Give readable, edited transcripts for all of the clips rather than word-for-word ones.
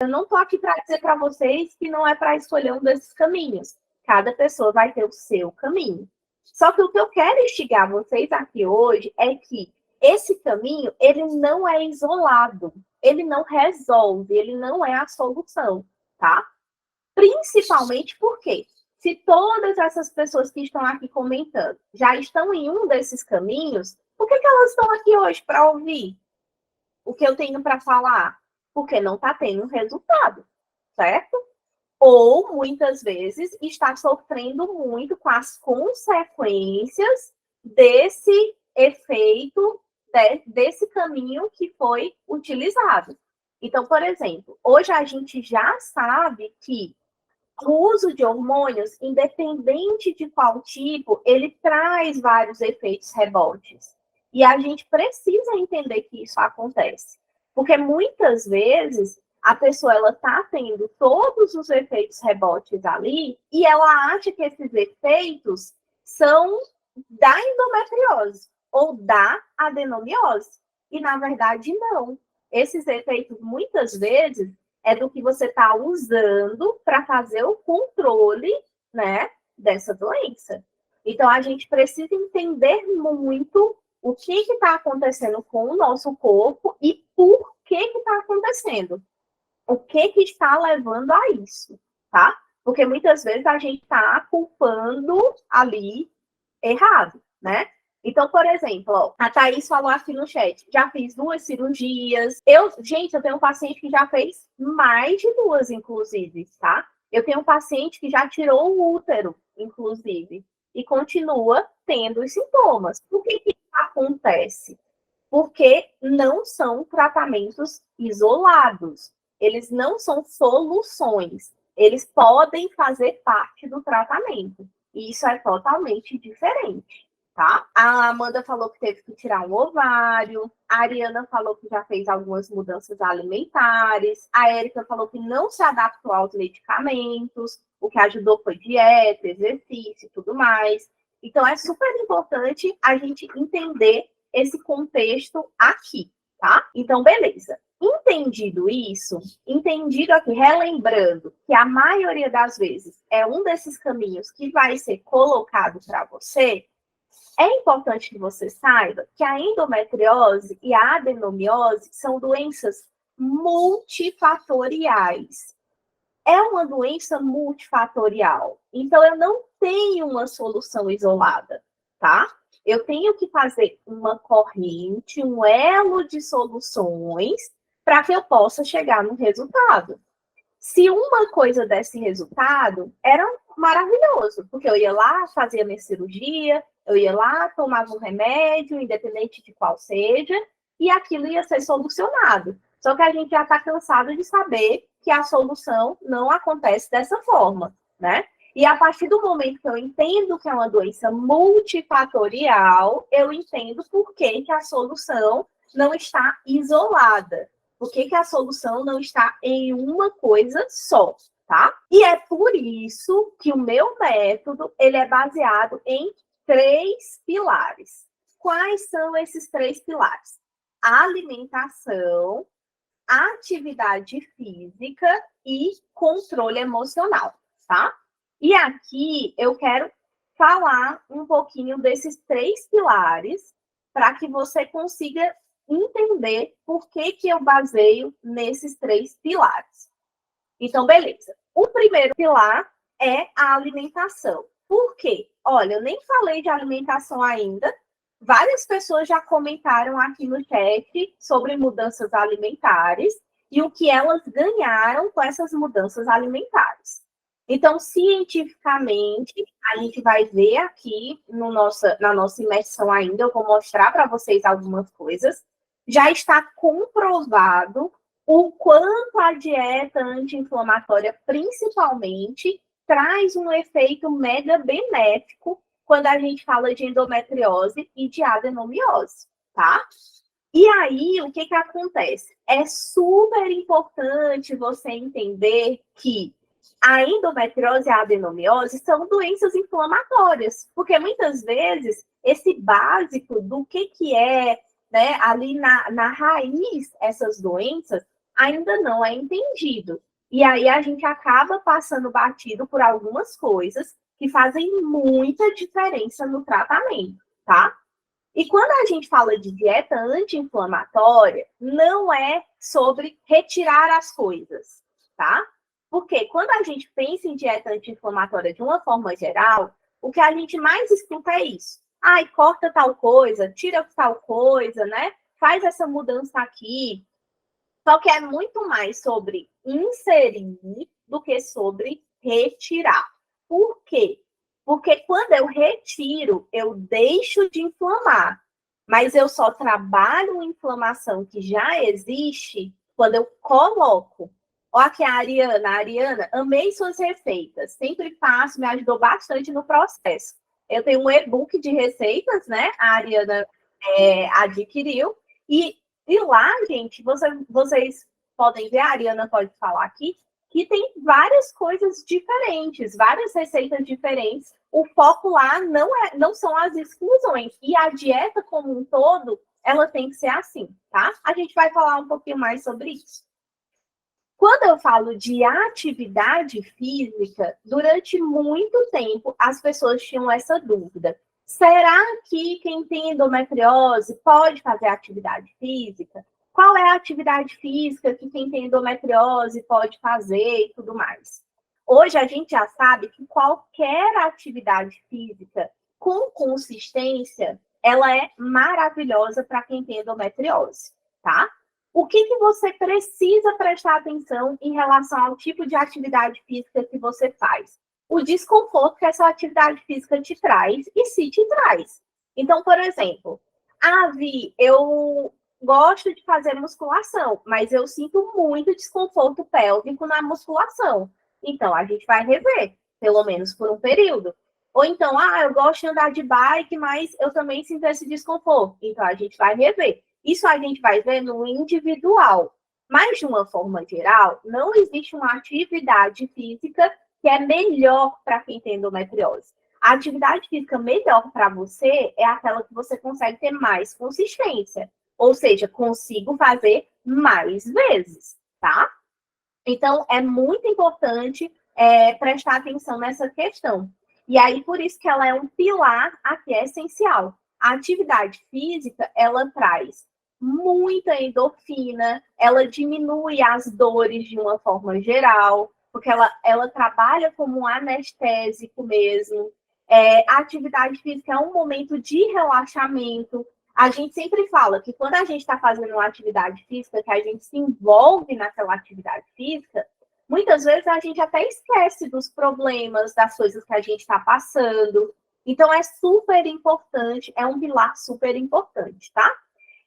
Eu não estou aqui para dizer para vocês que não é para escolher um desses caminhos. Cada pessoa vai ter o seu caminho. Só que o que eu quero instigar vocês aqui hoje é que esse caminho, ele não é isolado, ele não resolve, ele não é a solução, tá? Principalmente porque, se todas essas pessoas que estão aqui comentando já estão em um desses caminhos, por que elas estão aqui hoje para ouvir o que eu tenho para falar? Porque não está tendo resultado, certo? Ou, muitas vezes, está sofrendo muito com as consequências desse efeito, desse caminho que foi utilizado. Então, por exemplo, hoje a gente já sabe que o uso de hormônios, independente de qual tipo, ele traz vários efeitos rebotes. E a gente precisa entender que isso acontece. Porque muitas vezes a pessoa ela está tendo todos os efeitos rebotes ali e ela acha que esses efeitos são da endometriose ou da adenomiose. E, na verdade, não. Esses efeitos, muitas vezes, é do que você está usando para fazer o controle, né, dessa doença. Então, a gente precisa entender muito o que está acontecendo com o nosso corpo e por que está acontecendo. O que está levando a isso, tá? Porque muitas vezes a gente está culpando ali errado, né? Então, por exemplo, ó, a Thaís falou aqui no chat, já fiz 2 cirurgias. Gente, eu tenho um paciente que já fez mais de 2, inclusive, tá? Eu tenho um paciente que já tirou o útero, inclusive, e continua tendo os sintomas. Por que isso acontece? Porque não são tratamentos isolados. Eles não são soluções. Eles podem fazer parte do tratamento. E isso é totalmente diferente, tá? A Amanda falou que teve que tirar um ovário. A Ariana falou que já fez algumas mudanças alimentares. A Érica falou que não se adaptou aos medicamentos. O que ajudou foi dieta, exercício e tudo mais. Então, é super importante a gente entender esse contexto aqui, tá? Então, beleza. Entendido isso, entendido aqui, relembrando que a maioria das vezes é um desses caminhos que vai ser colocado para você, é importante que você saiba que a endometriose e a adenomiose são doenças multifatoriais. É uma doença multifatorial. Então, eu não tenho uma solução isolada, tá? Eu tenho que fazer uma corrente, um elo de soluções para que eu possa chegar no resultado. Se uma coisa desse resultado, era maravilhoso, porque eu ia lá, fazia minha cirurgia, eu ia lá, tomava um remédio, independente de qual seja, e aquilo ia ser solucionado. Só que a gente já está cansado de saber que a solução não acontece dessa forma, né? E a partir do momento que eu entendo que é uma doença multifatorial, eu entendo por que a solução não está isolada. Por que a solução não está em uma coisa só, tá? E é por isso que o meu método, ele é baseado em 3 pilares. Quais são esses 3 pilares? A alimentação, atividade física e controle emocional, tá? E aqui eu quero falar um pouquinho desses 3 pilares para que você consiga entender por que eu baseio nesses 3 pilares. Então, beleza. O primeiro pilar é a alimentação. Por quê? Olha, eu nem falei de alimentação ainda. Várias pessoas já comentaram aqui no chat sobre mudanças alimentares e o que elas ganharam com essas mudanças alimentares. Então, cientificamente, a gente vai ver aqui na nossa imersão ainda, eu vou mostrar para vocês algumas coisas. Já está comprovado o quanto a dieta anti-inflamatória, principalmente, traz um efeito mega benéfico quando a gente fala de endometriose e de adenomiose, tá? E aí, o que acontece? É super importante você entender que a endometriose e a adenomiose são doenças inflamatórias, porque muitas vezes esse básico do que é, né, ali na raiz, essas doenças, ainda não é entendido. E aí a gente acaba passando batido por algumas coisas que fazem muita diferença no tratamento, tá? E quando a gente fala de dieta anti-inflamatória, não é sobre retirar as coisas, tá? Porque quando a gente pensa em dieta anti-inflamatória de uma forma geral, o que a gente mais escuta é isso. Ai, corta tal coisa, tira tal coisa, né? Faz essa mudança aqui. Só que é muito mais sobre inserir do que sobre retirar. Por quê? Porque quando eu retiro, eu deixo de inflamar. Mas eu só trabalho a inflamação que já existe quando eu coloco. Ó, aqui a Ariana. Ariana, amei suas receitas. Sempre faço, me ajudou bastante no processo. Eu tenho um e-book de receitas, né? A Ariana adquiriu. E lá, gente, vocês podem ver, a Ariana pode falar aqui, que tem várias coisas diferentes, várias receitas diferentes. O foco lá não são as exclusões. E a dieta como um todo, ela tem que ser assim, tá? A gente vai falar um pouquinho mais sobre isso. Quando eu falo de atividade física, durante muito tempo as pessoas tinham essa dúvida. Será que quem tem endometriose pode fazer atividade física? Qual é a atividade física que quem tem endometriose pode fazer e tudo mais? Hoje a gente já sabe que qualquer atividade física com consistência, ela é maravilhosa para quem tem endometriose, tá? O que você precisa prestar atenção em relação ao tipo de atividade física que você faz? O desconforto que essa atividade física te traz e se te traz. Então, por exemplo, Vi, eu gosto de fazer musculação, mas eu sinto muito desconforto pélvico na musculação. Então, a gente vai rever, pelo menos por um período. Ou então, eu gosto de andar de bike, mas eu também sinto esse desconforto. Então, a gente vai rever. Isso a gente vai ver no individual. Mas, de uma forma geral, não existe uma atividade física que é melhor para quem tem endometriose. A atividade física melhor para você é aquela que você consegue ter mais consistência. Ou seja, consigo fazer mais vezes, tá? Então, é muito importante prestar atenção nessa questão. E aí, por isso que ela é um pilar aqui, é essencial. A atividade física, ela traz muita endorfina, ela diminui as dores de uma forma geral, porque ela trabalha como um anestésico mesmo. A atividade física é um momento de relaxamento. A gente sempre fala que quando a gente está fazendo uma atividade física, que a gente se envolve naquela atividade física, muitas vezes a gente até esquece dos problemas, das coisas que a gente está passando. Então, é super importante, é um pilar super importante, tá?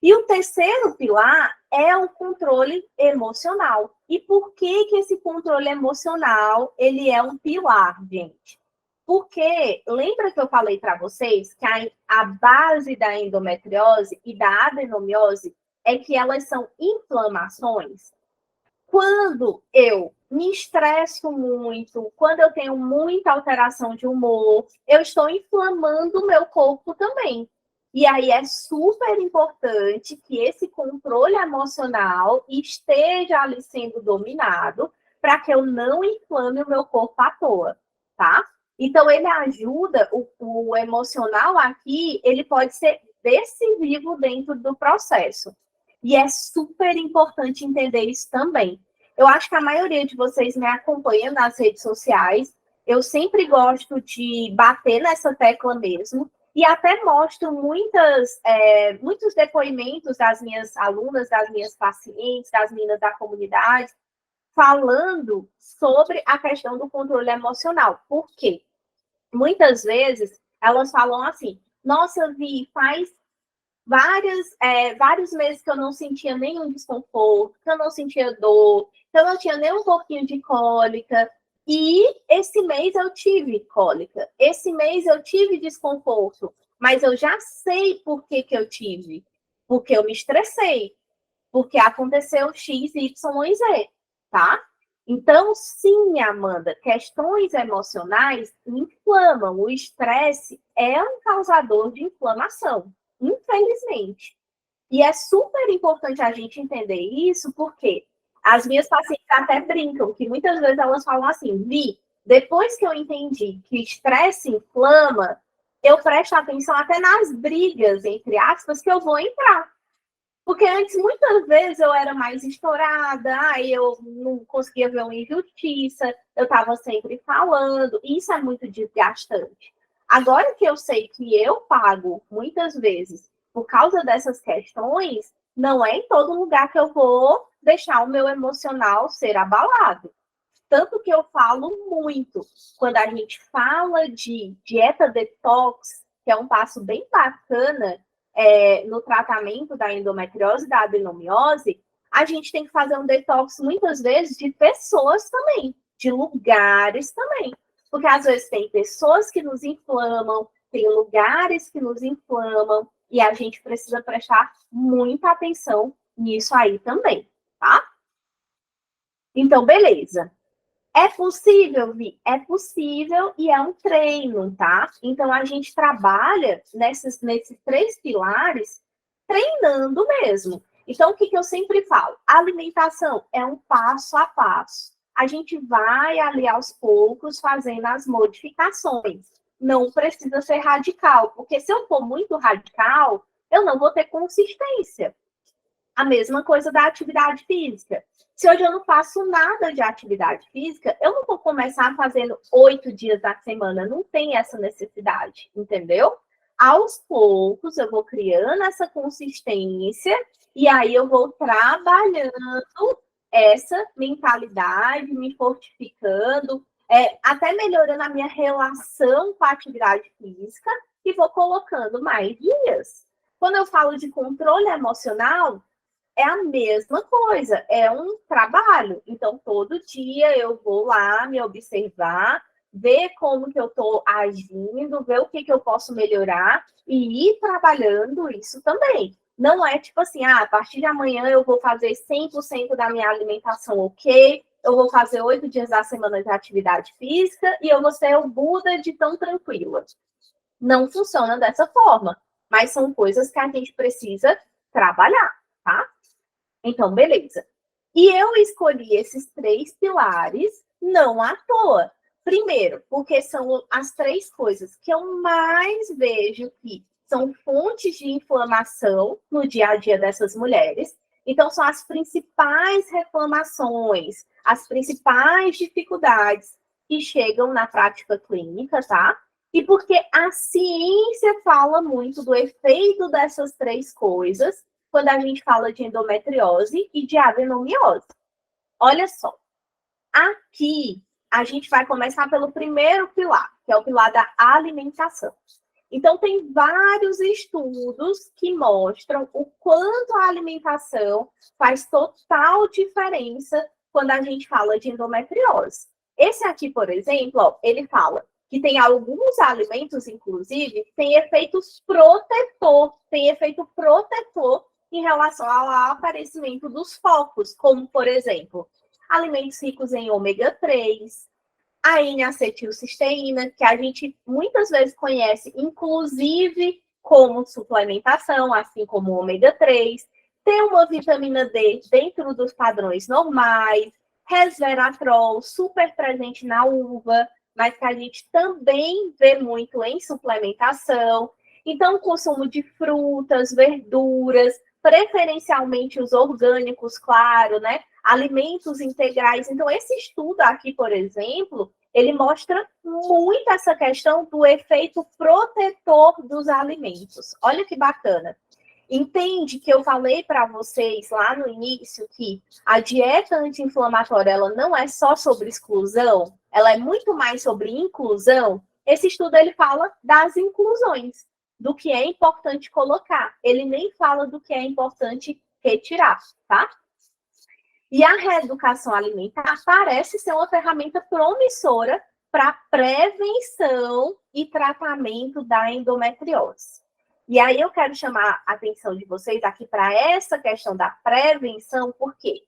E o terceiro pilar é o controle emocional. E por que esse controle emocional, ele é um pilar, gente? Porque, lembra que eu falei para vocês que a base da endometriose e da adenomiose é que elas são inflamações? Quando eu me estresso muito, quando eu tenho muita alteração de humor, eu estou inflamando o meu corpo também. E aí é super importante que esse controle emocional esteja ali sendo dominado para que eu não inflame o meu corpo à toa, tá? Então, ele ajuda, o emocional aqui, ele pode ser decisivo dentro do processo. E é super importante entender isso também. Eu acho que a maioria de vocês me acompanha nas redes sociais. Eu sempre gosto de bater nessa tecla mesmo. E até mostro muitos depoimentos das minhas alunas, das minhas pacientes, das meninas da comunidade, falando sobre a questão do controle emocional. Por quê? Muitas vezes elas falam assim: nossa, Vi, faz vários meses que eu não sentia nenhum desconforto, que eu não sentia dor, que eu não tinha nem um pouquinho de cólica. E esse mês eu tive cólica, esse mês eu tive desconforto, mas eu já sei por que eu tive. Porque eu me estressei, porque aconteceu X, Y e Z, tá? Então, sim, Amanda, questões emocionais inflamam. O estresse é um causador de inflamação, infelizmente. E é super importante a gente entender isso, porque As minhas pacientes até brincam, que muitas vezes elas falam assim, Vi, depois que eu entendi que estresse inflama, eu presto atenção até nas brigas, entre aspas, que eu vou entrar. Porque antes, muitas vezes, eu era mais estourada, aí eu não conseguia ver uma injustiça, eu estava sempre falando, e isso é muito desgastante. Agora que eu sei que eu pago, muitas vezes, por causa dessas questões, não é em todo lugar que eu vou deixar o meu emocional ser abalado. Tanto que eu falo muito, quando a gente fala de dieta detox, que é um passo bem bacana no tratamento da endometriose e da adenomiose, a gente tem que fazer um detox muitas vezes de pessoas também, de lugares também. Porque às vezes tem pessoas que nos inflamam, tem lugares que nos inflamam, e a gente precisa prestar muita atenção nisso aí também, tá? Então, beleza. É possível, Vi? É possível e é um treino, tá? Então, a gente trabalha nesses 3 pilares treinando mesmo. Então, o que eu sempre falo? A alimentação é um passo a passo. A gente vai ali aos poucos fazendo as modificações. Não precisa ser radical, porque se eu for muito radical, eu não vou ter consistência. A mesma coisa da atividade física. Se hoje eu não faço nada de atividade física, eu não vou começar fazendo 8 dias da semana. Não tem essa necessidade, entendeu? Aos poucos, eu vou criando essa consistência e aí eu vou trabalhando essa mentalidade, me fortificando, até melhorando a minha relação com a atividade física e vou colocando mais dias. Quando eu falo de controle emocional, é a mesma coisa, é um trabalho. Então, todo dia eu vou lá me observar, ver como que eu estou agindo, ver o que eu posso melhorar e ir trabalhando isso também. Não é tipo assim, a partir de amanhã eu vou fazer 100% da minha alimentação ok, eu vou fazer 8 dias da semana de atividade física e eu vou ser o Buda de tão tranquila. Não funciona dessa forma, mas são coisas que a gente precisa trabalhar, tá? Então, beleza. E eu escolhi esses 3 pilares não à toa. Primeiro, porque são as 3 coisas que eu mais vejo que são fontes de inflamação no dia a dia dessas mulheres. Então, são as principais reclamações, as principais dificuldades que chegam na prática clínica, tá? E porque a ciência fala muito do efeito dessas 3 coisas quando a gente fala de endometriose e de adenomiose. Olha só, aqui a gente vai começar pelo primeiro pilar, que é o pilar da alimentação. Então, tem vários estudos que mostram o quanto a alimentação faz total diferença quando a gente fala de endometriose. Esse aqui, por exemplo, ó, ele fala que tem alguns alimentos, inclusive, que têm efeitos protetor, em relação ao aparecimento dos focos, como, por exemplo, alimentos ricos em ômega 3, a N-acetilcisteína, que a gente muitas vezes conhece, inclusive como suplementação, assim como o ômega 3, tem uma vitamina D dentro dos padrões normais, resveratrol, super presente na uva, mas que a gente também vê muito em suplementação. Então, o consumo de frutas, verduras, preferencialmente os orgânicos, claro, né? Alimentos integrais. Então, esse estudo aqui, por exemplo, ele mostra muito essa questão do efeito protetor dos alimentos. Olha que bacana. Entende que eu falei para vocês lá no início que a dieta anti-inflamatória ela não é só sobre exclusão, ela é muito mais sobre inclusão. Esse estudo ele fala das inclusões, do que é importante colocar. Ele nem fala do que é importante retirar, tá? E a reeducação alimentar parece ser uma ferramenta promissora para prevenção e tratamento da endometriose. E aí eu quero chamar a atenção de vocês aqui para essa questão da prevenção, porque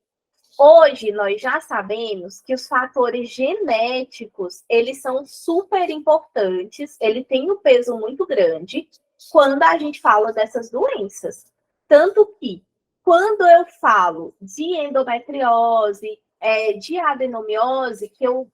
hoje nós já sabemos que os fatores genéticos, eles são super importantes, ele tem um peso muito grande quando a gente fala dessas doenças. Tanto que quando eu falo de endometriose, de adenomiose, que eu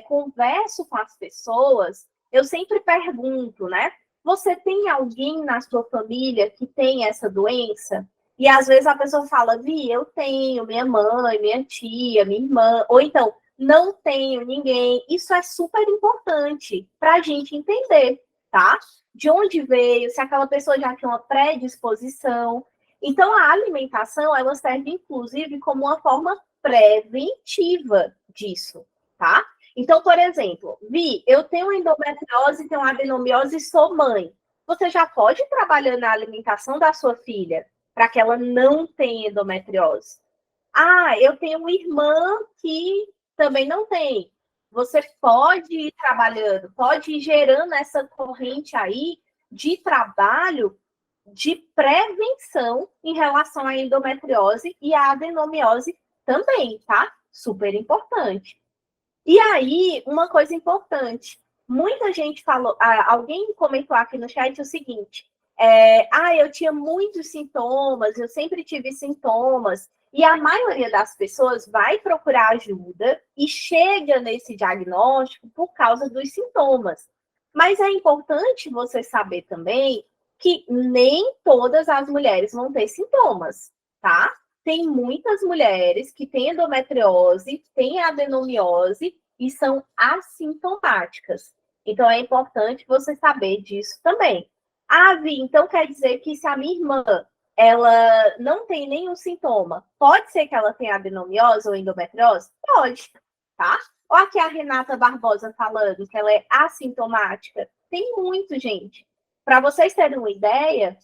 converso com as pessoas, eu sempre pergunto, né? Você tem alguém na sua família que tem essa doença? E às vezes a pessoa fala, Vi, eu tenho, minha mãe, minha tia, minha irmã, ou então, não tenho ninguém. Isso é super importante para a gente entender, tá? De onde veio, se aquela pessoa já tem uma predisposição. Então, a alimentação, ela serve, inclusive, como uma forma preventiva disso, tá? Então, por exemplo, Vi, eu tenho endometriose, tenho adenomiose e sou mãe. Você já pode ir trabalhando na alimentação da sua filha para que ela não tenha endometriose. Ah, eu tenho uma irmã que também não tem. Você pode ir trabalhando, pode ir gerando essa corrente aí de trabalho de prevenção em relação à endometriose e à adenomiose também, tá? Super importante. E aí, uma coisa importante, muita gente falou, alguém comentou aqui no chat o seguinte, eu tinha muitos sintomas, eu sempre tive sintomas, e a maioria das pessoas vai procurar ajuda e chega nesse diagnóstico por causa dos sintomas. Mas é importante você saber também que nem todas as mulheres vão ter sintomas, tá? Tem muitas mulheres que têm endometriose, têm adenomiose e são assintomáticas. Então, é importante você saber disso também. Ah, Vi, então quer dizer que se a minha irmã ela não tem nenhum sintoma, pode ser que ela tenha adenomiose ou endometriose? Pode, tá? Olha aqui a Renata Barbosa falando que ela é assintomática. Tem muito, gente. Para vocês terem uma ideia,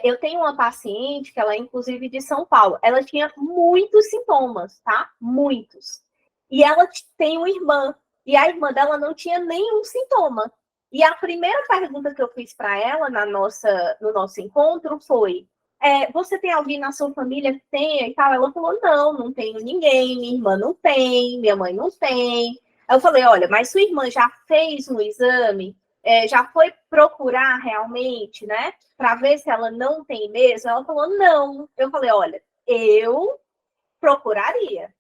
eu tenho uma paciente, que ela é inclusive de São Paulo, ela tinha muitos sintomas, tá? Muitos. E ela tem uma irmã, e a irmã dela não tinha nenhum sintoma. E a primeira pergunta que eu fiz para ela no nosso encontro foi: você tem alguém na sua família que tenha e tal? Ela falou: não tenho ninguém, minha irmã não tem, minha mãe não tem. Aí eu falei: olha, mas sua irmã já fez um exame? Já foi procurar realmente, né? Para ver se ela não tem mesmo? Ela falou: não. Eu falei: olha, eu procuraria,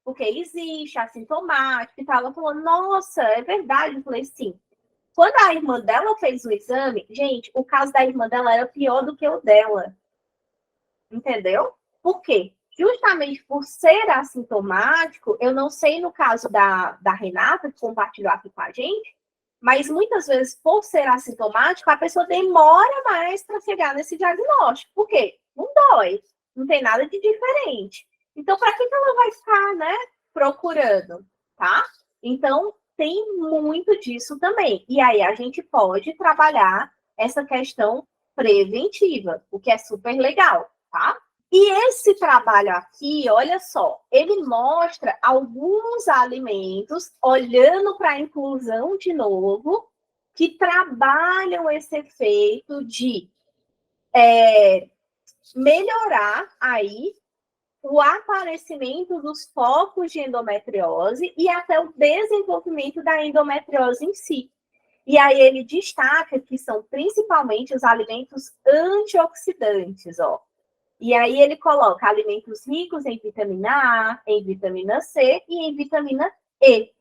porque existe assintomático e tal. Ela falou: nossa, é verdade. Eu falei: sim. Quando a irmã dela fez o exame, gente, o caso da irmã dela era pior do que o dela. Entendeu? Por quê? Justamente por ser assintomático, eu não sei no caso da Renata, que compartilhou aqui com a gente, mas muitas vezes, por ser assintomático, a pessoa demora mais para chegar nesse diagnóstico. Por quê? Não dói, não tem nada de diferente. Então, para que ela vai ficar, né, procurando, tá? Então, tem muito disso também. E aí a gente pode trabalhar essa questão preventiva, o que é super legal, tá? E esse trabalho aqui, olha só, ele mostra alguns alimentos, olhando para a inclusão de novo, que trabalham esse efeito de melhorar aí o aparecimento dos focos de endometriose e até o desenvolvimento da endometriose em si. E aí ele destaca que são principalmente os alimentos antioxidantes, ó. E aí ele coloca alimentos ricos em vitamina A, em vitamina C e em vitamina E.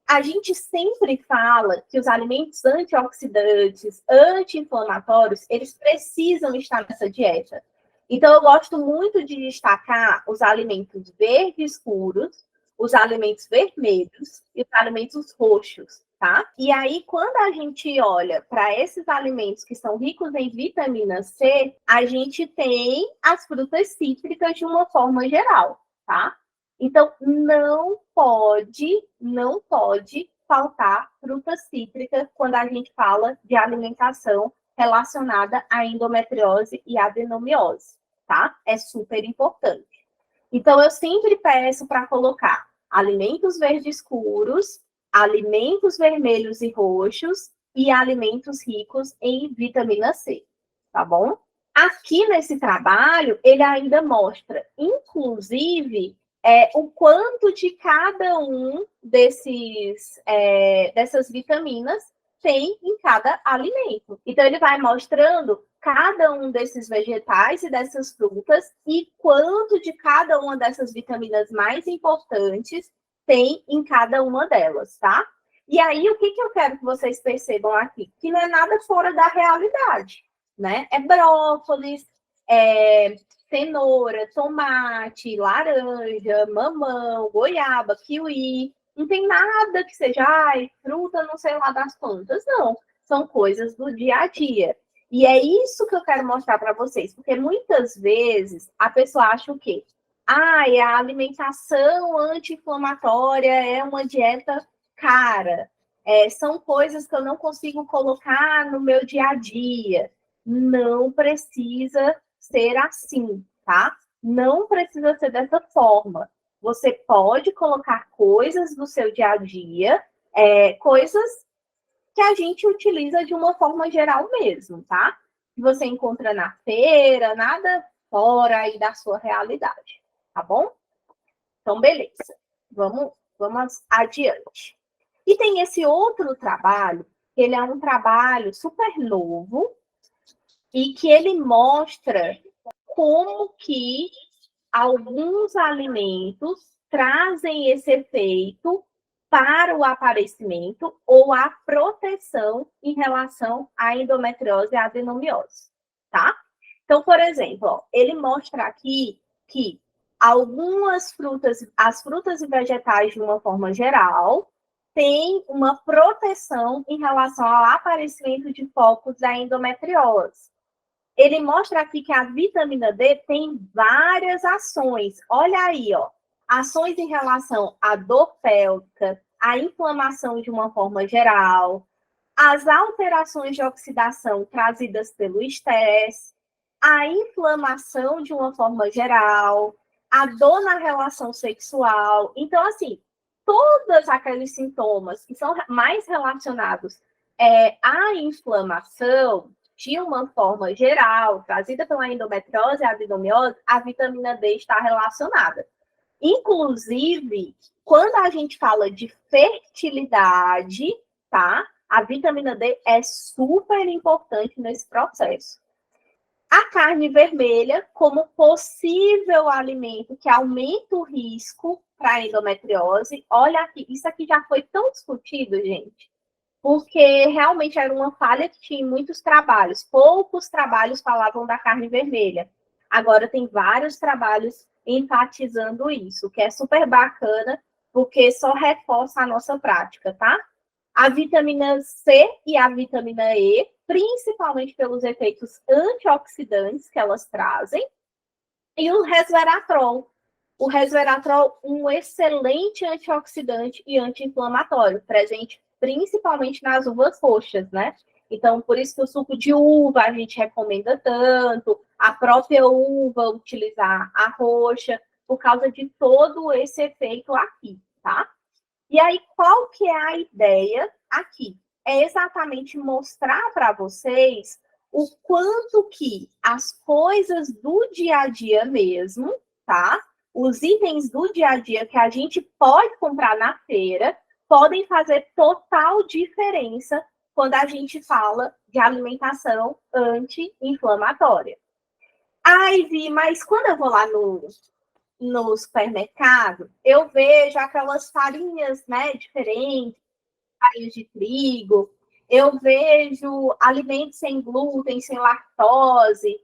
A gente sempre fala que os alimentos antioxidantes, anti-inflamatórios, eles precisam estar nessa dieta. Então, eu gosto muito de destacar os alimentos verdes escuros, os alimentos vermelhos e os alimentos roxos, tá? E aí, quando a gente olha para esses alimentos que são ricos em vitamina C, a gente tem as frutas cítricas de uma forma geral, tá? Então, não pode faltar fruta cítrica quando a gente fala de alimentação relacionada à endometriose e adenomiose, tá? É super importante. Então, eu sempre peço para colocar alimentos verdes escuros, alimentos vermelhos e roxos e alimentos ricos em vitamina C, tá bom? Aqui nesse trabalho, ele ainda mostra, inclusive, o quanto de cada um dessas vitaminas tem em cada alimento. Então, ele vai mostrando cada um desses vegetais e dessas frutas e quanto de cada uma dessas vitaminas mais importantes tem em cada uma delas, tá? E aí, o que eu quero que vocês percebam aqui? Que não é nada fora da realidade, né? É brócolis, cenoura, tomate, laranja, mamão, goiaba, kiwi. Não tem nada que seja, fruta não sei lá das plantas, não. São coisas do dia a dia. E é isso que eu quero mostrar para vocês, porque muitas vezes a pessoa acha o quê? A alimentação anti-inflamatória é uma dieta cara. São coisas que eu não consigo colocar no meu dia a dia. Não precisa ser assim, tá? Não precisa ser dessa forma. Você pode colocar coisas do seu dia a dia, coisas que a gente utiliza de uma forma geral mesmo, tá? Que você encontra na feira, nada fora aí da sua realidade, tá bom? Então, beleza. Vamos adiante. E tem esse outro trabalho, ele é um trabalho super novo e que ele mostra como que alguns alimentos trazem esse efeito para o aparecimento ou a proteção em relação à endometriose e à adenomiose, tá? Então, por exemplo, ele mostra aqui que algumas frutas, as frutas e vegetais de uma forma geral, têm uma proteção em relação ao aparecimento de focos da endometriose. Ele mostra aqui que a vitamina D tem várias ações. Olha aí, ações em relação à dor pélvica, à inflamação de uma forma geral, as alterações de oxidação trazidas pelo estresse, a inflamação de uma forma geral, a dor na relação sexual. Então, assim, todos aqueles sintomas que são mais relacionados à inflamação, de uma forma geral, trazida pela endometriose e adenomiose, a vitamina D está relacionada. Inclusive, quando a gente fala de fertilidade, tá? A vitamina D é super importante nesse processo. A carne vermelha, como possível alimento que aumenta o risco para a endometriose. Olha aqui, isso aqui já foi tão discutido, gente, porque realmente era uma falha que tinha em muitos trabalhos. Poucos trabalhos falavam da carne vermelha. Agora tem vários trabalhos enfatizando isso, que é super bacana, porque só reforça a nossa prática, tá? A vitamina C e a vitamina E, principalmente pelos efeitos antioxidantes que elas trazem, e o resveratrol. O resveratrol, um excelente antioxidante e anti-inflamatório, presente principalmente nas uvas roxas, né? Então, por isso que o suco de uva a gente recomenda tanto, a própria uva utilizar a roxa, por causa de todo esse efeito aqui, tá? E aí, qual que é a ideia aqui? É exatamente mostrar para vocês o quanto que as coisas do dia a dia mesmo, tá? Os itens do dia a dia que a gente pode comprar na feira podem fazer total diferença quando a gente fala de alimentação anti-inflamatória. Ai, Vi, mas quando eu vou lá no supermercado, eu vejo aquelas farinhas, né, diferentes, farinhas de trigo, eu vejo alimentos sem glúten, sem lactose,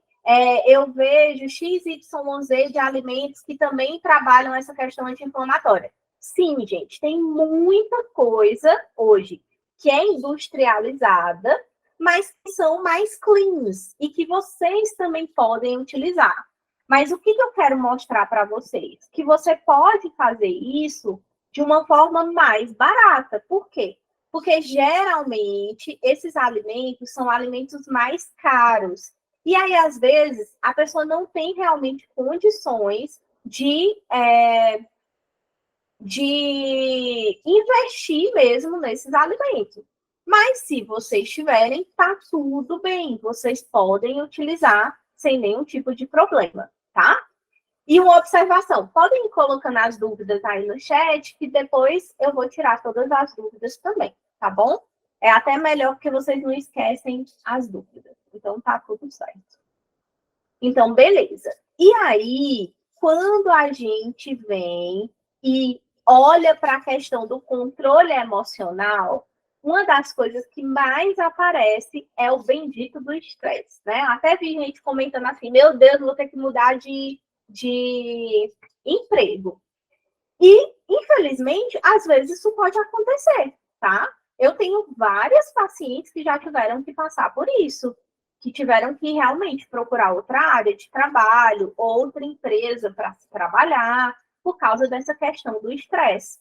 eu vejo XYZ de alimentos que também trabalham essa questão anti-inflamatória. Sim, gente, tem muita coisa hoje que é industrializada, mas que são mais cleans e que vocês também podem utilizar. Mas o que eu quero mostrar para vocês? Que você pode fazer isso de uma forma mais barata. Por quê? Porque geralmente esses alimentos são alimentos mais caros. E aí, às vezes, a pessoa não tem realmente condições de investir mesmo nesses alimentos. Mas se vocês tiverem, tá tudo bem. Vocês podem utilizar sem nenhum tipo de problema, tá? E uma observação, podem ir colocando as dúvidas aí no chat, que depois eu vou tirar todas as dúvidas também, tá bom? É até melhor porque vocês não esquecem as dúvidas. Então, tá tudo certo. Então, beleza. E aí, quando a gente vem e olha para a questão do controle emocional, uma das coisas que mais aparece é o bendito do estresse, né? Até vi gente comentando assim, meu Deus, vou ter que mudar de emprego. E, infelizmente, às vezes isso pode acontecer, tá? Eu tenho várias pacientes que já tiveram que passar por isso, que tiveram que realmente procurar outra área de trabalho, outra empresa para se trabalhar, por causa dessa questão do estresse.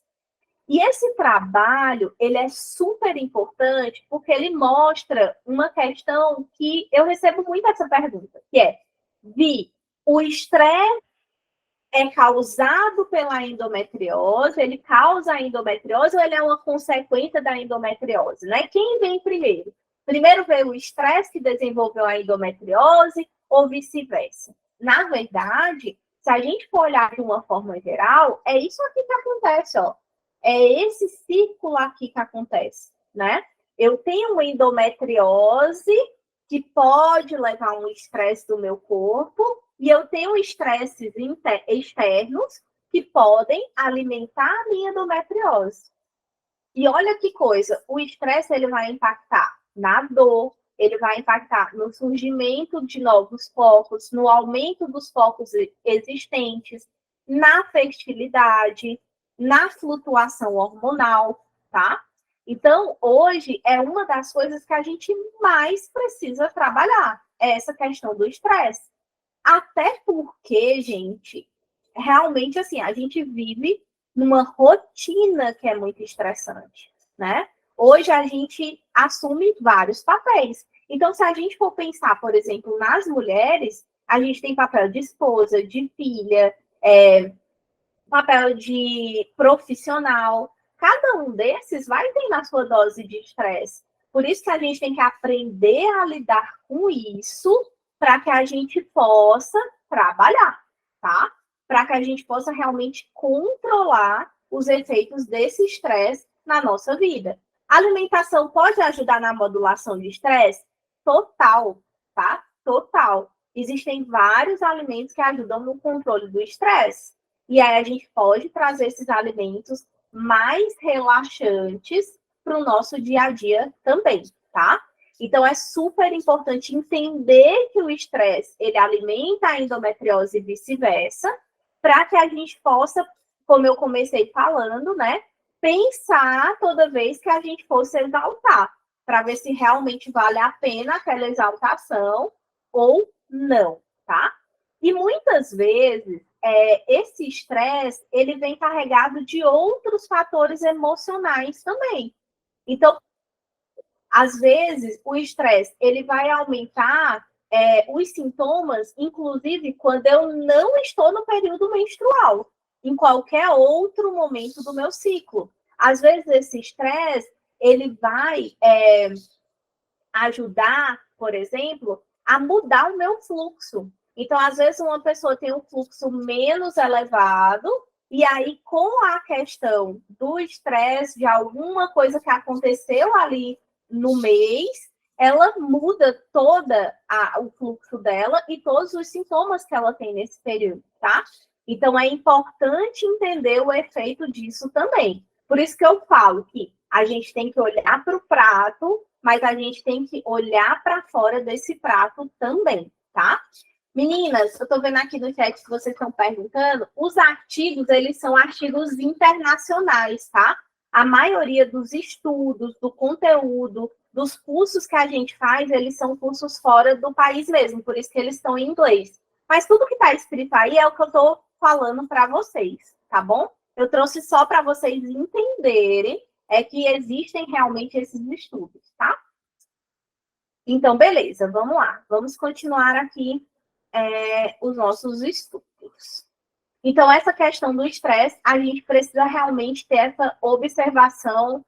E esse trabalho, ele é super importante porque ele mostra uma questão que eu recebo muito essa pergunta, que é, Vi, o estresse é causado pela endometriose, ele causa a endometriose ou ele é uma consequência da endometriose, né? Quem vem primeiro? Primeiro veio o estresse que desenvolveu a endometriose ou vice-versa? Na verdade, se a gente for olhar de uma forma geral, é isso aqui que acontece, ó. É esse círculo aqui que acontece, né? Eu tenho uma endometriose que pode levar um estresse do meu corpo, e eu tenho estresses externos que podem alimentar a minha endometriose. E olha que coisa, o estresse ele vai impactar na dor, ele vai impactar no surgimento de novos focos, no aumento dos focos existentes, na fertilidade, na flutuação hormonal, tá? Então, hoje é uma das coisas que a gente mais precisa trabalhar, é essa questão do estresse. Até porque, gente, realmente assim, a gente vive numa rotina que é muito estressante, né? Hoje a gente assume vários papéis. Então, se a gente for pensar, por exemplo, nas mulheres, a gente tem papel de esposa, de filha, papel de profissional. Cada um desses vai ter na sua dose de estresse. Por isso que a gente tem que aprender a lidar com isso para que a gente possa trabalhar, tá? Para que a gente possa realmente controlar os efeitos desse estresse na nossa vida. A alimentação pode ajudar na modulação de estresse? Total, tá? Total. Existem vários alimentos que ajudam no controle do estresse. E aí a gente pode trazer esses alimentos mais relaxantes para o nosso dia a dia também, tá? Então é super importante entender que o estresse ele alimenta a endometriose e vice-versa, para que a gente possa, como eu comecei falando, né, pensar toda vez que a gente fosse exaltar, para ver se realmente vale a pena aquela exaltação ou não, tá? E muitas vezes esse estresse ele vem carregado de outros fatores emocionais também. Então, às vezes, o estresse ele vai aumentar os sintomas, inclusive quando eu não estou no período menstrual, em qualquer outro momento do meu ciclo. Às vezes, esse estresse ele vai ajudar, por exemplo, a mudar o meu fluxo. Então, às vezes, uma pessoa tem um fluxo menos elevado, e aí, com a questão do estresse, de alguma coisa que aconteceu ali no mês, ela muda toda o fluxo dela e todos os sintomas que ela tem nesse período, tá? Então, é importante entender o efeito disso também. Por isso que eu falo que a gente tem que olhar para o prato, mas a gente tem que olhar para fora desse prato também, tá? Meninas, eu estou vendo aqui no chat que vocês estão perguntando, os artigos, eles são artigos internacionais, tá? A maioria dos estudos, do conteúdo, dos cursos que a gente faz, eles são cursos fora do país mesmo, por isso que eles estão em inglês. Mas tudo que está escrito aí é o que eu estou falando para vocês, tá bom? Eu trouxe só para vocês entenderem que existem realmente esses estudos, tá? Então, beleza, vamos lá. Vamos continuar aqui os nossos estudos. Então, essa questão do estresse, a gente precisa realmente ter essa observação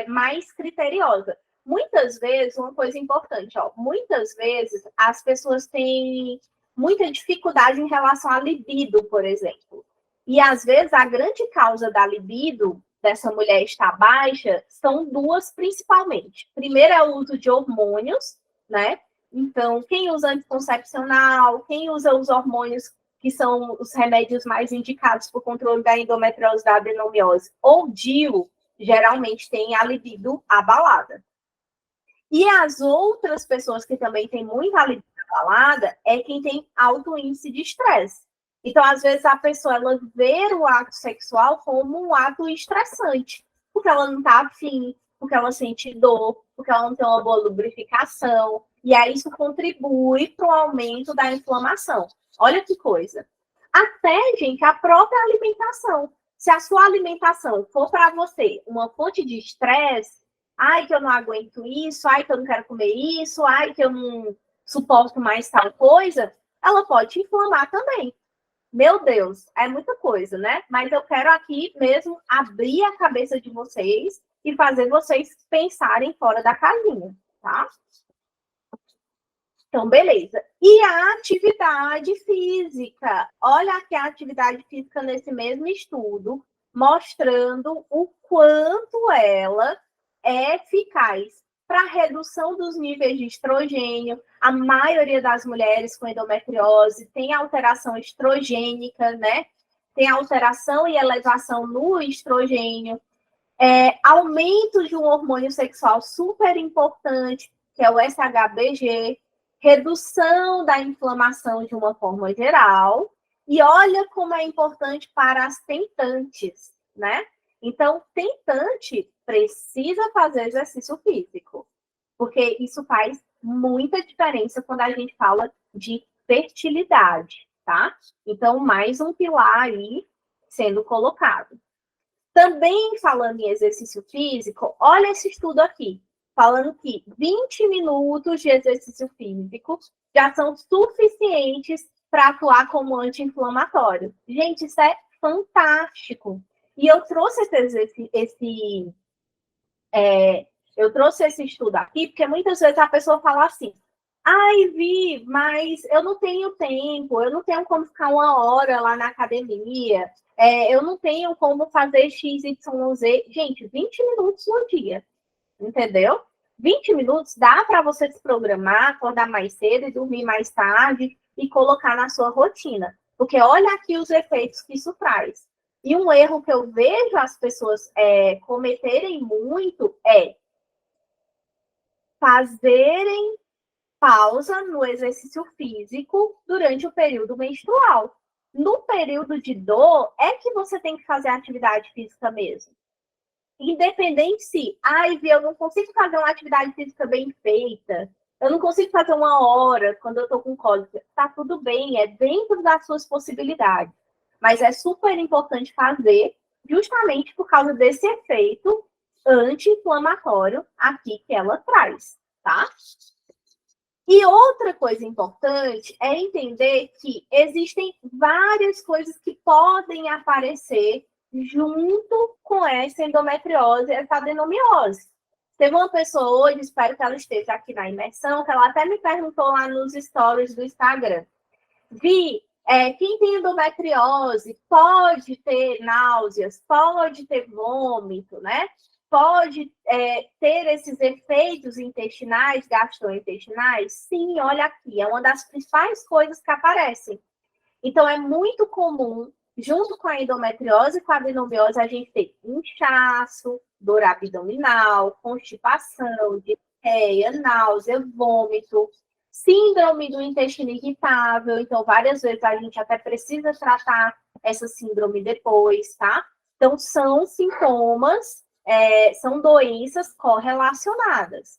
mais criteriosa. Muitas vezes, uma coisa importante, ó, muitas vezes as pessoas têm muita dificuldade em relação à libido, por exemplo. E às vezes a grande causa da libido dessa mulher está baixa são duas principalmente. Primeiro é o uso de hormônios, né? Então, quem usa anticoncepcional, quem usa os hormônios que são os remédios mais indicados para o controle da endometriose, da adenomiose, ou DIU, geralmente tem a libido abalada. E as outras pessoas que também têm muita libido abalada é quem tem alto índice de estresse. Então, às vezes, a pessoa ela vê o ato sexual como um ato estressante, porque ela não está afim, porque ela sente dor, porque ela não tem uma boa lubrificação, e aí isso contribui para o aumento da inflamação. Olha que coisa. Até, gente, a própria alimentação. Se a sua alimentação for para você uma fonte de estresse, ai, que eu não aguento isso, ai, que eu não quero comer isso, ai, que eu não suporto mais tal coisa, ela pode te inflamar também. Meu Deus, é muita coisa, né? Mas eu quero aqui mesmo abrir a cabeça de vocês e fazer vocês pensarem fora da casinha, tá? Então, beleza. E a atividade física? Olha aqui a atividade física nesse mesmo estudo, mostrando o quanto ela é eficaz para a redução dos níveis de estrogênio. A maioria das mulheres com endometriose tem alteração estrogênica, né? Tem alteração e elevação no estrogênio. Aumento de um hormônio sexual super importante, que é o SHBG, redução da inflamação de uma forma geral, e olha como é importante para as tentantes, né? Então, tentante precisa fazer exercício físico, porque isso faz muita diferença quando a gente fala de fertilidade, tá? Então, mais um pilar aí sendo colocado. Também falando em exercício físico, olha esse estudo aqui, falando que 20 minutos de exercício físico já são suficientes para atuar como anti-inflamatório. Gente, isso é fantástico. E eu trouxe esse estudo aqui, porque muitas vezes a pessoa fala assim, ai, Vi, mas eu não tenho tempo, eu não tenho como ficar 1 hora lá na academia, eu não tenho como fazer XYZ. Gente, 20 minutos no dia, entendeu? 20 minutos dá para você se programar, acordar mais cedo e dormir mais tarde e colocar na sua rotina. Porque olha aqui os efeitos que isso traz. E um erro que eu vejo as pessoas cometerem muito é fazerem pausa no exercício físico durante o período menstrual. No período de dor, é que você tem que fazer atividade física mesmo. Independente se, eu não consigo fazer uma atividade física bem feita, eu não consigo fazer 1 hora quando eu tô com cólica. Tá tudo bem, é dentro das suas possibilidades. Mas é super importante fazer justamente por causa desse efeito anti-inflamatório aqui que ela traz, tá? E outra coisa importante é entender que existem várias coisas que podem aparecer junto com essa endometriose, essa adenomiose. Teve uma pessoa hoje, espero que ela esteja aqui na imersão, que ela até me perguntou lá nos stories do Instagram. Vi, quem tem endometriose pode ter náuseas, pode ter vômito, né? Pode ter esses efeitos intestinais, gastrointestinais? Sim, olha aqui, é uma das principais coisas que aparecem. Então, é muito comum, junto com a endometriose e com a adenomiose, a gente ter inchaço, dor abdominal, constipação, diarreia, náusea, vômito, síndrome do intestino irritável. Então, várias vezes a gente até precisa tratar essa síndrome depois, tá? Então, são sintomas, são doenças correlacionadas.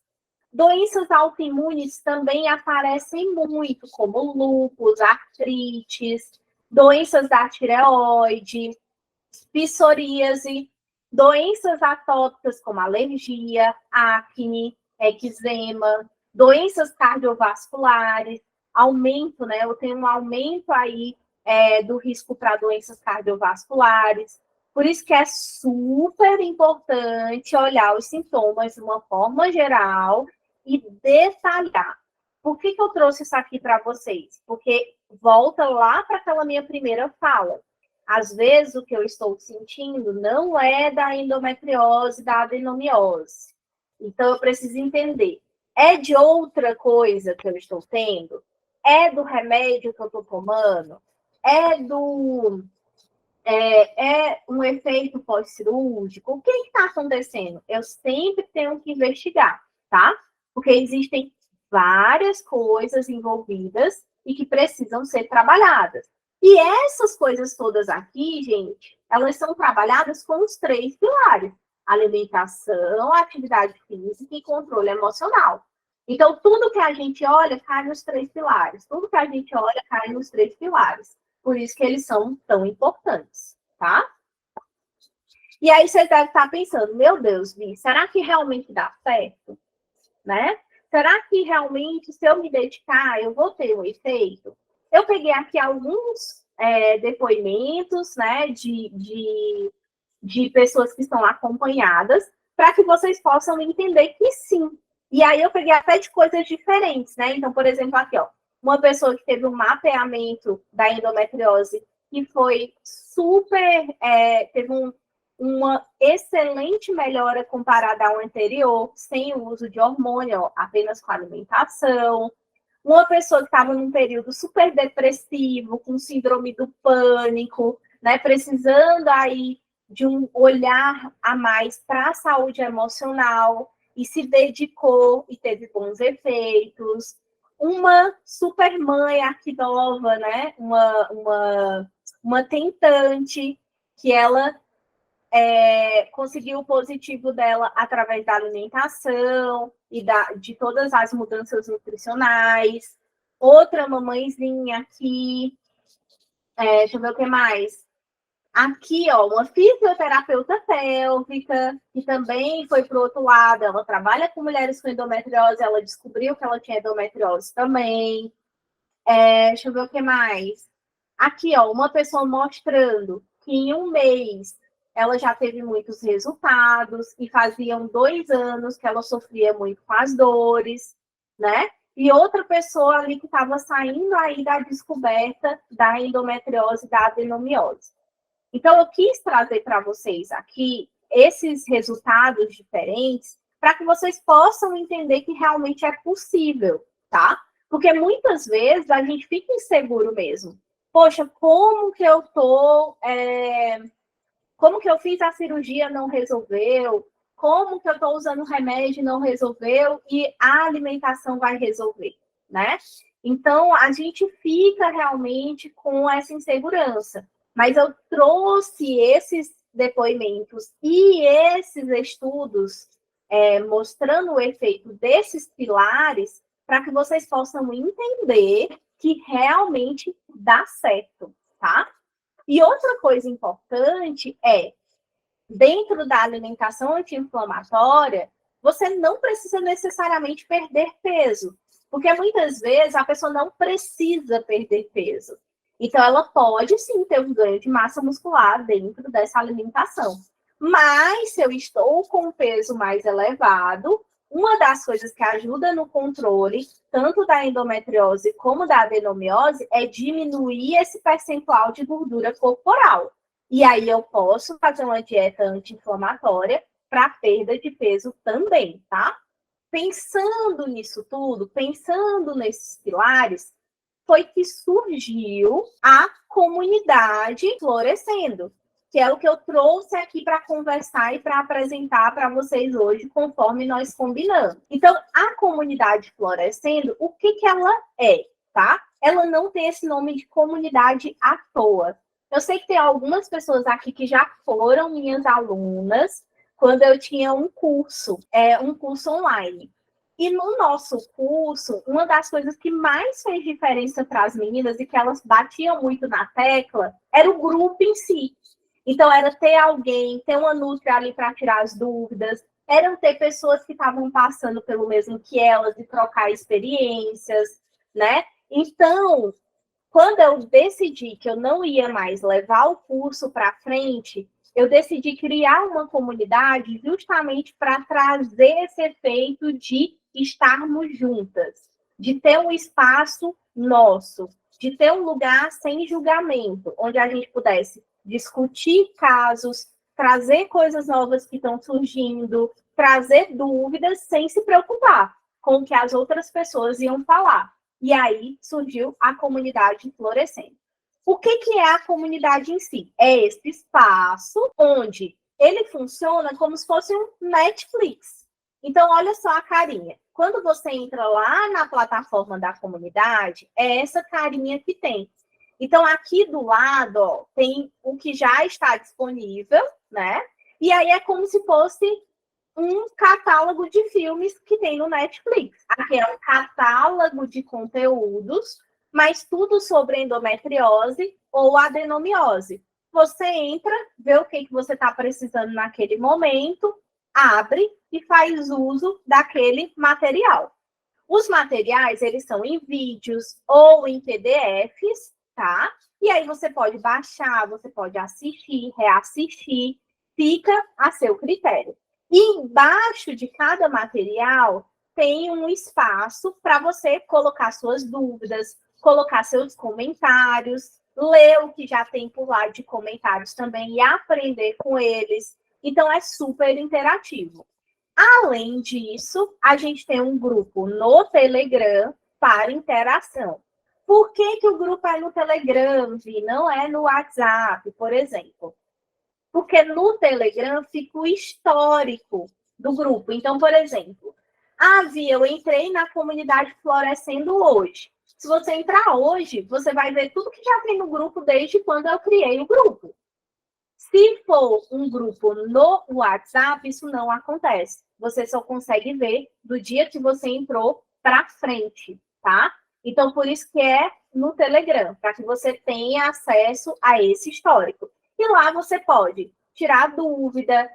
Doenças autoimunes também aparecem muito, como lúpus, artrites, doenças da tireoide, psoríase, doenças atópicas como alergia, acne, eczema, doenças cardiovasculares, aumento, né? Eu tenho um aumento aí do risco para doenças cardiovasculares. Por isso que é super importante olhar os sintomas de uma forma geral e detalhar. Por que eu trouxe isso aqui para vocês? Porque volta lá para aquela minha primeira fala. às vezes o que eu estou sentindo não é da endometriose, da adenomiose. Então, eu preciso entender, é de outra coisa que eu estou tendo? É do remédio que eu estou tomando? É um efeito pós-cirúrgico? O que está acontecendo? Eu sempre tenho que investigar, tá? Porque existem várias coisas envolvidas e que precisam ser trabalhadas. E essas coisas todas aqui, gente, elas são trabalhadas com os 3 pilares: alimentação, atividade física e controle emocional. Então, tudo que a gente olha cai nos 3 pilares. Tudo que a gente olha cai nos 3 pilares. Por isso que eles são tão importantes, tá? E aí você deve estar pensando, meu Deus, Vi, será que realmente dá certo? Né? Será que realmente, se eu me dedicar, eu vou ter um efeito? Eu peguei aqui alguns depoimentos, né, de pessoas que estão acompanhadas, para que vocês possam entender que sim. E aí eu peguei até de coisas diferentes, né? Então, por exemplo, aqui, ó, uma pessoa que teve um mapeamento da endometriose que foi super, teve uma excelente melhora comparada ao anterior, sem o uso de hormônio, ó, apenas com alimentação. Uma pessoa que estava num período super depressivo, com síndrome do pânico, né, precisando aí de um olhar a mais para a saúde emocional, e se dedicou e teve bons efeitos. Uma super mãe aqui nova, né, uma tentante, que ela conseguiu o positivo dela através da alimentação e de todas as mudanças nutricionais. Outra mamãezinha aqui, deixa eu ver o que mais. Aqui, ó, uma fisioterapeuta pélvica, que também foi para o outro lado. Ela trabalha com mulheres com endometriose, ela descobriu que ela tinha endometriose também. Deixa eu ver o que mais. Aqui, ó, uma pessoa mostrando que em um mês ela já teve muitos resultados e faziam 2 anos que ela sofria muito com as dores, né? E outra pessoa ali que estava saindo aí da descoberta da endometriose e da adenomiose. Então, eu quis trazer para vocês aqui esses resultados diferentes para que vocês possam entender que realmente é possível, tá? Porque muitas vezes a gente fica inseguro mesmo. Poxa, como que eu tô... como que eu fiz a cirurgia não resolveu? Como que eu estou usando remédio e não resolveu? E a alimentação vai resolver, né? Então, a gente fica realmente com essa insegurança. Mas eu trouxe esses depoimentos e esses estudos mostrando o efeito desses pilares para que vocês possam entender que realmente dá certo, tá? E outra coisa importante é, dentro da alimentação anti-inflamatória, você não precisa necessariamente perder peso, porque muitas vezes a pessoa não precisa perder peso. Então, ela pode sim ter um ganho de massa muscular dentro dessa alimentação. Mas, se eu estou com um peso mais elevado, uma das coisas que ajuda no controle, tanto da endometriose como da adenomiose, é diminuir esse percentual de gordura corporal. E aí eu posso fazer uma dieta anti-inflamatória para perda de peso também, tá? Pensando nisso tudo, pensando nesses pilares, foi que surgiu a comunidade Florescendo, que é o que eu trouxe aqui para conversar e para apresentar para vocês hoje, conforme nós combinamos. Então, a comunidade Florescendo, o que ela é, tá? Ela não tem esse nome de comunidade à toa. Eu sei que tem algumas pessoas aqui que já foram minhas alunas quando eu tinha um curso online. E no nosso curso, uma das coisas que mais fez diferença para as meninas e que elas batiam muito na tecla era o grupo em si. Então, era ter alguém, ter uma nutri ali para tirar as dúvidas, eram ter pessoas que estavam passando pelo mesmo que elas e trocar experiências, né? Então, quando eu decidi que eu não ia mais levar o curso para frente, eu decidi criar uma comunidade justamente para trazer esse efeito de estarmos juntas, de ter um espaço nosso, de ter um lugar sem julgamento, onde a gente pudesse discutir casos, trazer coisas novas que estão surgindo, trazer dúvidas sem se preocupar com o que as outras pessoas iam falar. E aí surgiu a comunidade Florescendo. O que é a comunidade em si? É esse espaço onde ele funciona como se fosse um Netflix. Então, olha só a carinha. Quando você entra lá na plataforma da comunidade, é essa carinha que tem. Então, aqui do lado, ó, tem o que já está disponível, né? E aí é como se fosse um catálogo de filmes que tem no Netflix. Aqui é um catálogo de conteúdos, mas tudo sobre endometriose ou adenomiose. Você entra, vê o que você está precisando naquele momento, abre e faz uso daquele material. Os materiais, eles são em vídeos ou em PDFs, tá? E aí você pode baixar, você pode assistir, reassistir, fica a seu critério. E embaixo de cada material tem um espaço para você colocar suas dúvidas, colocar seus comentários, ler o que já tem por lá de comentários também e aprender com eles. Então, é super interativo. Além disso, a gente tem um grupo no Telegram para interação. Por que o grupo é no Telegram, Vi? Não é no WhatsApp, por exemplo? Porque no Telegram fica o histórico do grupo. Então, por exemplo, Vi, eu entrei na comunidade Florescendo hoje. Se você entrar hoje, você vai ver tudo que já tem no grupo desde quando eu criei o grupo. Se for um grupo no WhatsApp, isso não acontece. Você só consegue ver do dia que você entrou para frente, tá? Então, por isso que é no Telegram, para que você tenha acesso a esse histórico. E lá você pode tirar dúvida,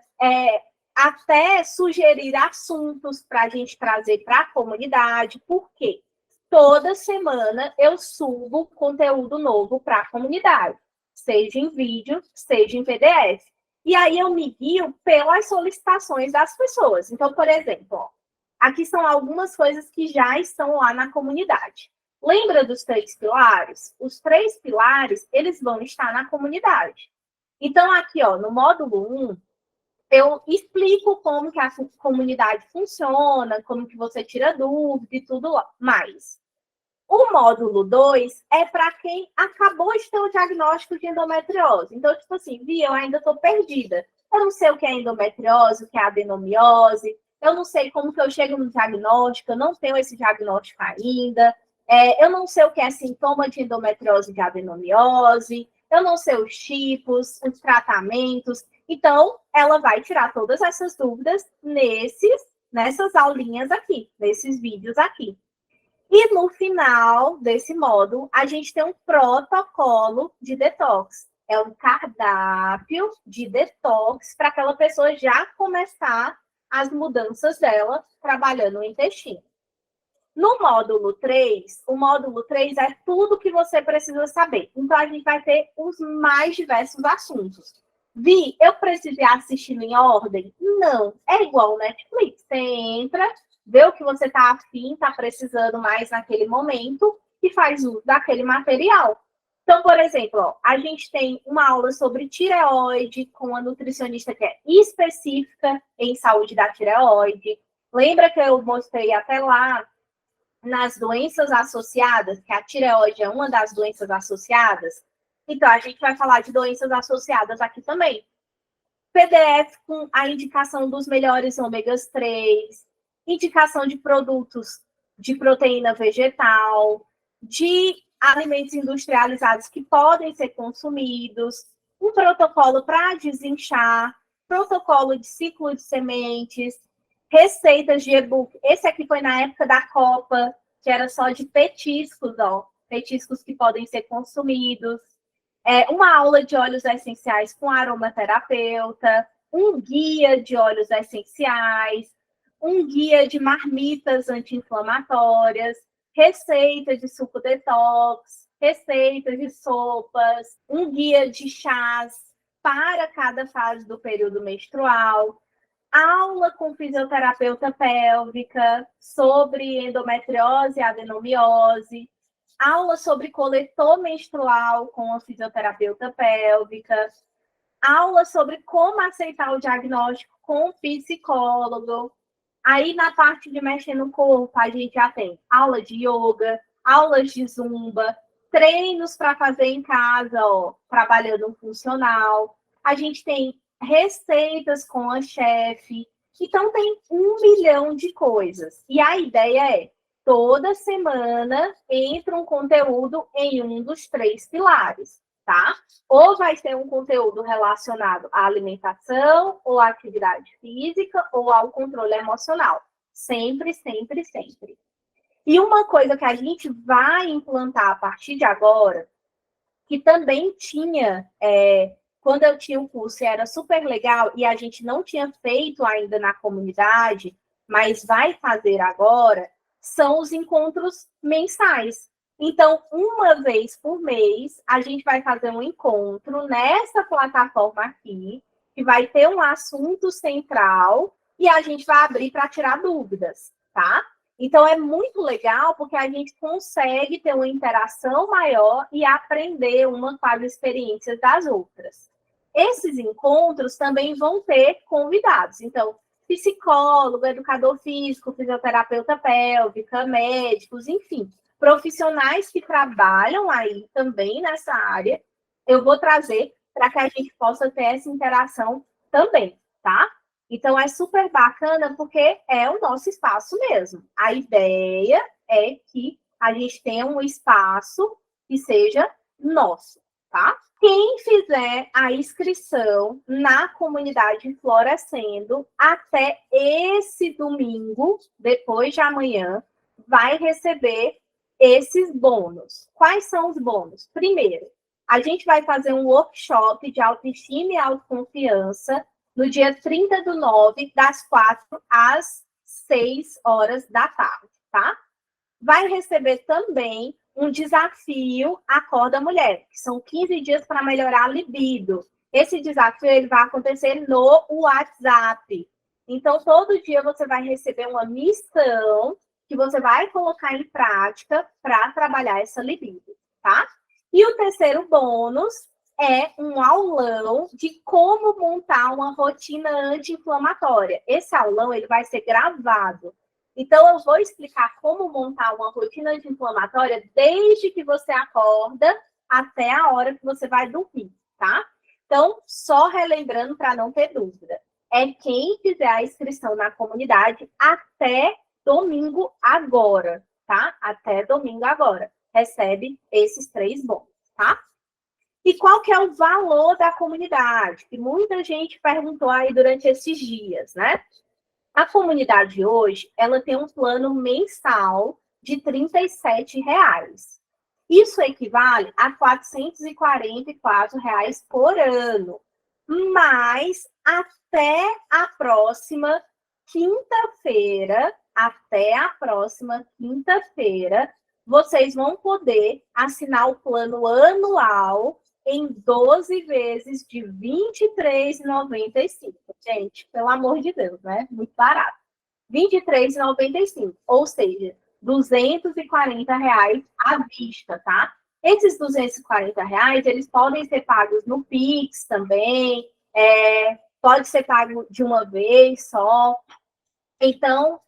até sugerir assuntos para a gente trazer para a comunidade. Por quê? Toda semana eu subo conteúdo novo para a comunidade, seja em vídeo, seja em PDF. E aí eu me guio pelas solicitações das pessoas. Então, por exemplo, ó, aqui são algumas coisas que já estão lá na comunidade. Lembra dos 3 pilares? Os 3 pilares, eles vão estar na comunidade. Então, aqui, ó, no módulo 1, eu explico como que a comunidade funciona, como que você tira dúvida e tudo mais. O módulo 2 é para quem acabou de ter o diagnóstico de endometriose. Então, tipo assim, Vi, eu ainda estou perdida. Eu não sei o que é endometriose, o que é adenomiose. Eu não sei como que eu chego no diagnóstico. Eu não tenho esse diagnóstico ainda. Eu não sei o que é sintoma de endometriose e de adenomiose. Eu não sei os tipos, os tratamentos. Então, ela vai tirar todas essas dúvidas nessas aulinhas aqui, nesses vídeos aqui. E no final desse módulo, a gente tem um protocolo de detox. É um cardápio de detox para aquela pessoa já começar as mudanças dela trabalhando o intestino. No módulo 3, o módulo 3 é tudo que você precisa saber. Então, a gente vai ter os mais diversos assuntos. Vi, eu precisei assistir em ordem? Não, é igual o Netflix. Você entra, vê o que você está afim, está precisando mais naquele momento e faz uso daquele material. Então, por exemplo, ó, a gente tem uma aula sobre tireoide com a nutricionista que é específica em saúde da tireoide. Lembra que eu mostrei até lá nas doenças associadas, que a tireoide é uma das doenças associadas? Então, a gente vai falar de doenças associadas aqui também. PDF com a indicação dos melhores ômegas 3, indicação de produtos de proteína vegetal, de alimentos industrializados que podem ser consumidos, um protocolo para desinchar, protocolo de ciclo de sementes, receitas de e-book. Esse aqui foi na época da Copa, que era só de petiscos, ó, petiscos que podem ser consumidos. Uma aula de óleos essenciais com aromaterapeuta, um guia de óleos essenciais, um guia de marmitas anti-inflamatórias, receita de suco detox, receitas de sopas, um guia de chás para cada fase do período menstrual, aula com fisioterapeuta pélvica sobre endometriose e adenomiose, aula sobre coletor menstrual com a fisioterapeuta pélvica, aula sobre como aceitar o diagnóstico com o psicólogo. Aí, na parte de mexer no corpo, a gente já tem aula de yoga, aulas de zumba, treinos para fazer em casa, ó, trabalhando um funcional. A gente tem receitas com a chefe. Então, tem 1 milhão de coisas. E a ideia é, toda semana entra um conteúdo em um dos 3 pilares, tá? Ou vai ser um conteúdo relacionado à alimentação, ou à atividade física, ou ao controle emocional. Sempre, sempre, sempre. E uma coisa que a gente vai implantar a partir de agora, que também tinha, quando eu tinha o curso, era super legal, e a gente não tinha feito ainda na comunidade, mas vai fazer agora, são os encontros mensais. Então, uma vez por mês, a gente vai fazer um encontro nessa plataforma aqui, que vai ter um assunto central, e a gente vai abrir para tirar dúvidas, tá? Então, é muito legal porque a gente consegue ter uma interação maior e aprender uma com as experiências das outras. Esses encontros também vão ter convidados. Então, psicólogo, educador físico, fisioterapeuta pélvica, médicos, enfim, profissionais que trabalham aí também nessa área, eu vou trazer para que a gente possa ter essa interação também, tá? Então, é super bacana porque é o nosso espaço mesmo. A ideia é que a gente tenha um espaço que seja nosso, tá? Quem fizer a inscrição na comunidade Florescendo até esse domingo, depois de amanhã, vai receber esses bônus. Quais são os bônus? Primeiro, a gente vai fazer um workshop de autoestima e autoconfiança no dia 30/9, das 4 às 6 horas da tarde, tá? Vai receber também um desafio Acorda Mulher, que são 15 dias para melhorar a libido. Esse desafio ele vai acontecer no WhatsApp. Então, todo dia você vai receber uma missão que você vai colocar em prática para trabalhar essa libido, tá? E o terceiro bônus é um aulão de como montar uma rotina anti-inflamatória. Esse aulão ele vai ser gravado. Então, eu vou explicar como montar uma rotina anti-inflamatória desde que você acorda até a hora que você vai dormir, tá? Então, só relembrando para não ter dúvida. É quem fizer a inscrição na comunidade até domingo agora, tá? Até domingo agora. Recebe esses 3 bônus, tá? E qual que é o valor da comunidade? Que muita gente perguntou aí durante esses dias, né? A comunidade hoje, ela tem um plano mensal de R$ 37. Isso equivale a R$ 444 por ano. Mas até a próxima quinta-feira, vocês vão poder assinar o plano anual em 12 vezes de R$ 23,95. Gente, pelo amor de Deus, né? Muito barato. R$ 23,95, ou seja, R$ 240 à vista, tá? Esses R$ 240, eles podem ser pagos no Pix também, pode ser pago de uma vez só. Então,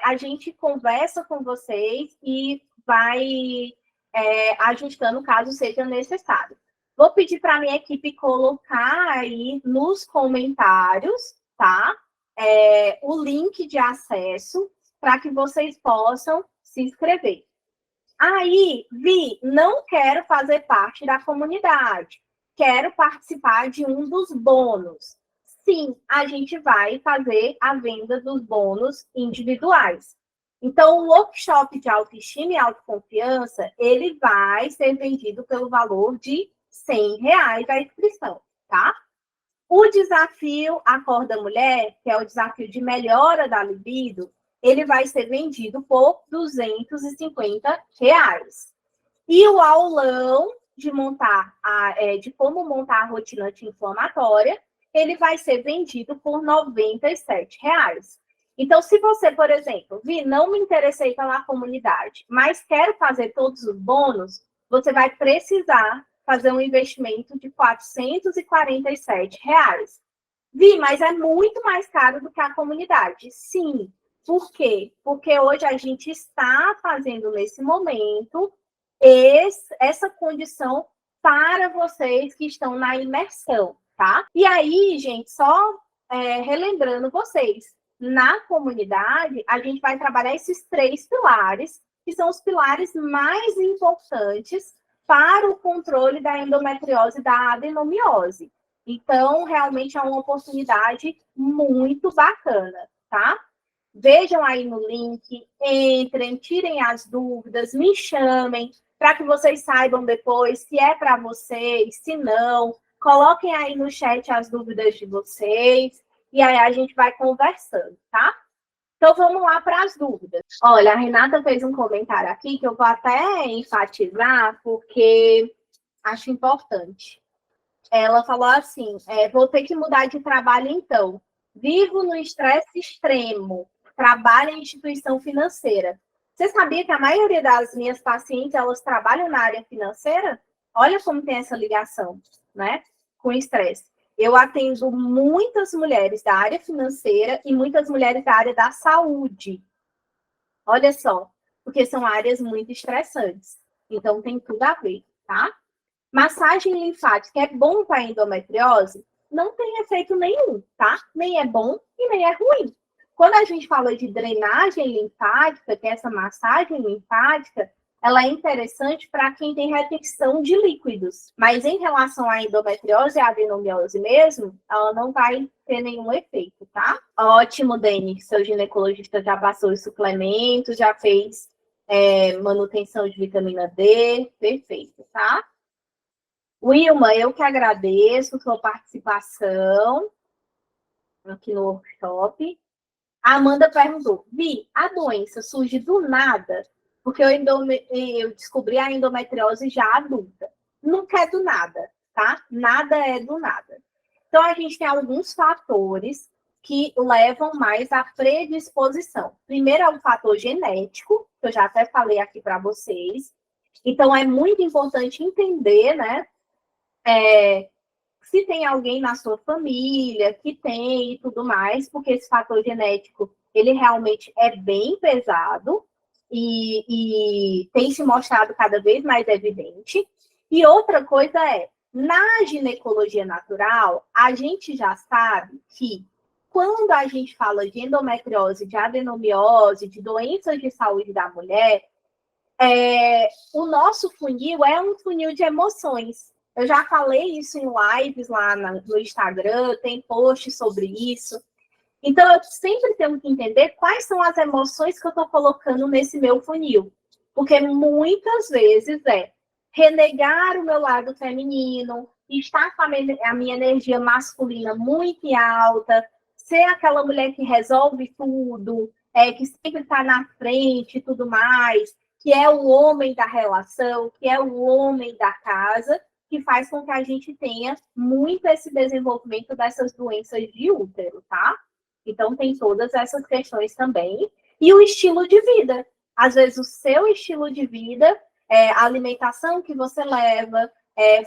a gente conversa com vocês e vai ajustando caso seja necessário. Vou pedir para a minha equipe colocar aí nos comentários, tá? O link de acesso para que vocês possam se inscrever. Aí, não quero fazer parte da comunidade, quero participar de um dos bônus. Sim, a gente vai fazer a venda dos bônus individuais. Então, o workshop de autoestima e autoconfiança, ele vai ser vendido pelo valor de R$ 100 a inscrição, tá? O desafio Acorda Mulher, que é o desafio de melhora da libido, ele vai ser vendido por R$ 250. E o aulão de como montar a rotina anti-inflamatória, ele vai ser vendido por R$ 97. Então, se você, por exemplo, não me interessei pela comunidade, mas quero fazer todos os bônus, você vai precisar fazer um investimento de R$ 447. Mas é muito mais caro do que a comunidade. Sim. Por quê? Porque hoje a gente está fazendo, nesse momento, essa condição para vocês que estão na imersão, tá? E aí, gente, só relembrando vocês, na comunidade, a gente vai trabalhar esses 3 pilares, que são os pilares mais importantes para o controle da endometriose e da adenomiose. Então, realmente é uma oportunidade muito bacana, tá? Vejam aí no link, entrem, tirem as dúvidas, me chamem, para que vocês saibam depois se é para vocês, se não. Coloquem aí no chat as dúvidas de vocês, e aí a gente vai conversando, tá? Então, vamos lá para as dúvidas. Olha, a Renata fez um comentário aqui que eu vou até enfatizar, porque acho importante. Ela falou assim, vou ter que mudar de trabalho então. Vivo no estresse extremo, trabalho em instituição financeira. Você sabia que a maioria das minhas pacientes, elas trabalham na área financeira? Olha como tem essa ligação, né? Com estresse. Eu atendo muitas mulheres da área financeira e muitas mulheres da área da saúde. Olha só, porque são áreas muito estressantes. Então, tem tudo a ver, tá? Massagem linfática é bom para endometriose? Não tem efeito nenhum, tá? Nem é bom e nem é ruim. Quando a gente fala de drenagem linfática, que é essa massagem linfática, ela é interessante para quem tem retenção de líquidos. Mas em relação à endometriose e à adenomiose mesmo, ela não vai ter nenhum efeito, tá? Ótimo, Dani. Seu ginecologista já passou os suplementos, já fez manutenção de vitamina D. Perfeito, tá? Wilma, eu que agradeço sua participação aqui no workshop. A Amanda perguntou, a doença surge do nada? Porque eu descobri a endometriose já adulta. Nunca é do nada, tá? Nada é do nada. Então, a gente tem alguns fatores que levam mais à predisposição. Primeiro é o fator genético, que eu já até falei aqui para vocês. Então, é muito importante entender, né? Se tem alguém na sua família que tem e tudo mais, porque esse fator genético, ele realmente é bem pesado e tem se mostrado cada vez mais evidente. E outra coisa na ginecologia natural, a gente já sabe que quando a gente fala de endometriose, de adenomiose, de doenças de saúde da mulher, o nosso funil é um funil de emoções. Eu já falei isso em lives lá no Instagram, tem post sobre isso. Então, eu sempre tenho que entender quais são as emoções que eu estou colocando nesse meu funil. Porque muitas vezes renegar o meu lado feminino, estar com a minha energia masculina muito alta, ser aquela mulher que resolve tudo, que sempre está na frente e tudo mais, que é o homem da relação, que é o homem da casa, que faz com que a gente tenha muito esse desenvolvimento dessas doenças de útero, tá? Então, tem todas essas questões também. E o estilo de vida. Às vezes, o seu estilo de vida, a alimentação que você leva,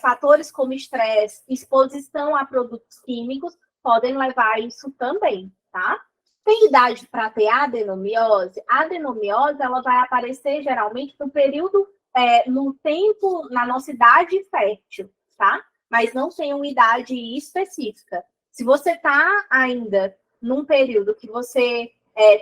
fatores como estresse, exposição a produtos químicos, podem levar a isso também, tá? Tem idade para ter adenomiose? A adenomiose, ela vai aparecer, geralmente, no período no tempo, na nossa idade fértil, tá? Mas não tem uma idade específica. Se você está ainda num período que você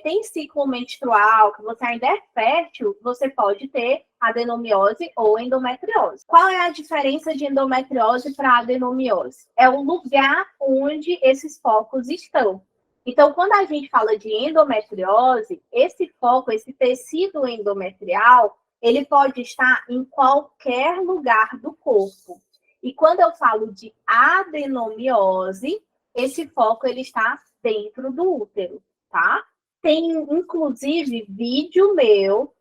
tem ciclo menstrual, que você ainda é fértil, você pode ter adenomiose ou endometriose. Qual é a diferença de endometriose para adenomiose? É o lugar onde esses focos estão. Então, quando a gente fala de endometriose, esse foco, esse tecido endometrial, ele pode estar em qualquer lugar do corpo. E quando eu falo de adenomiose, esse foco ele está dentro do útero, tá? Tem, inclusive, vídeo meu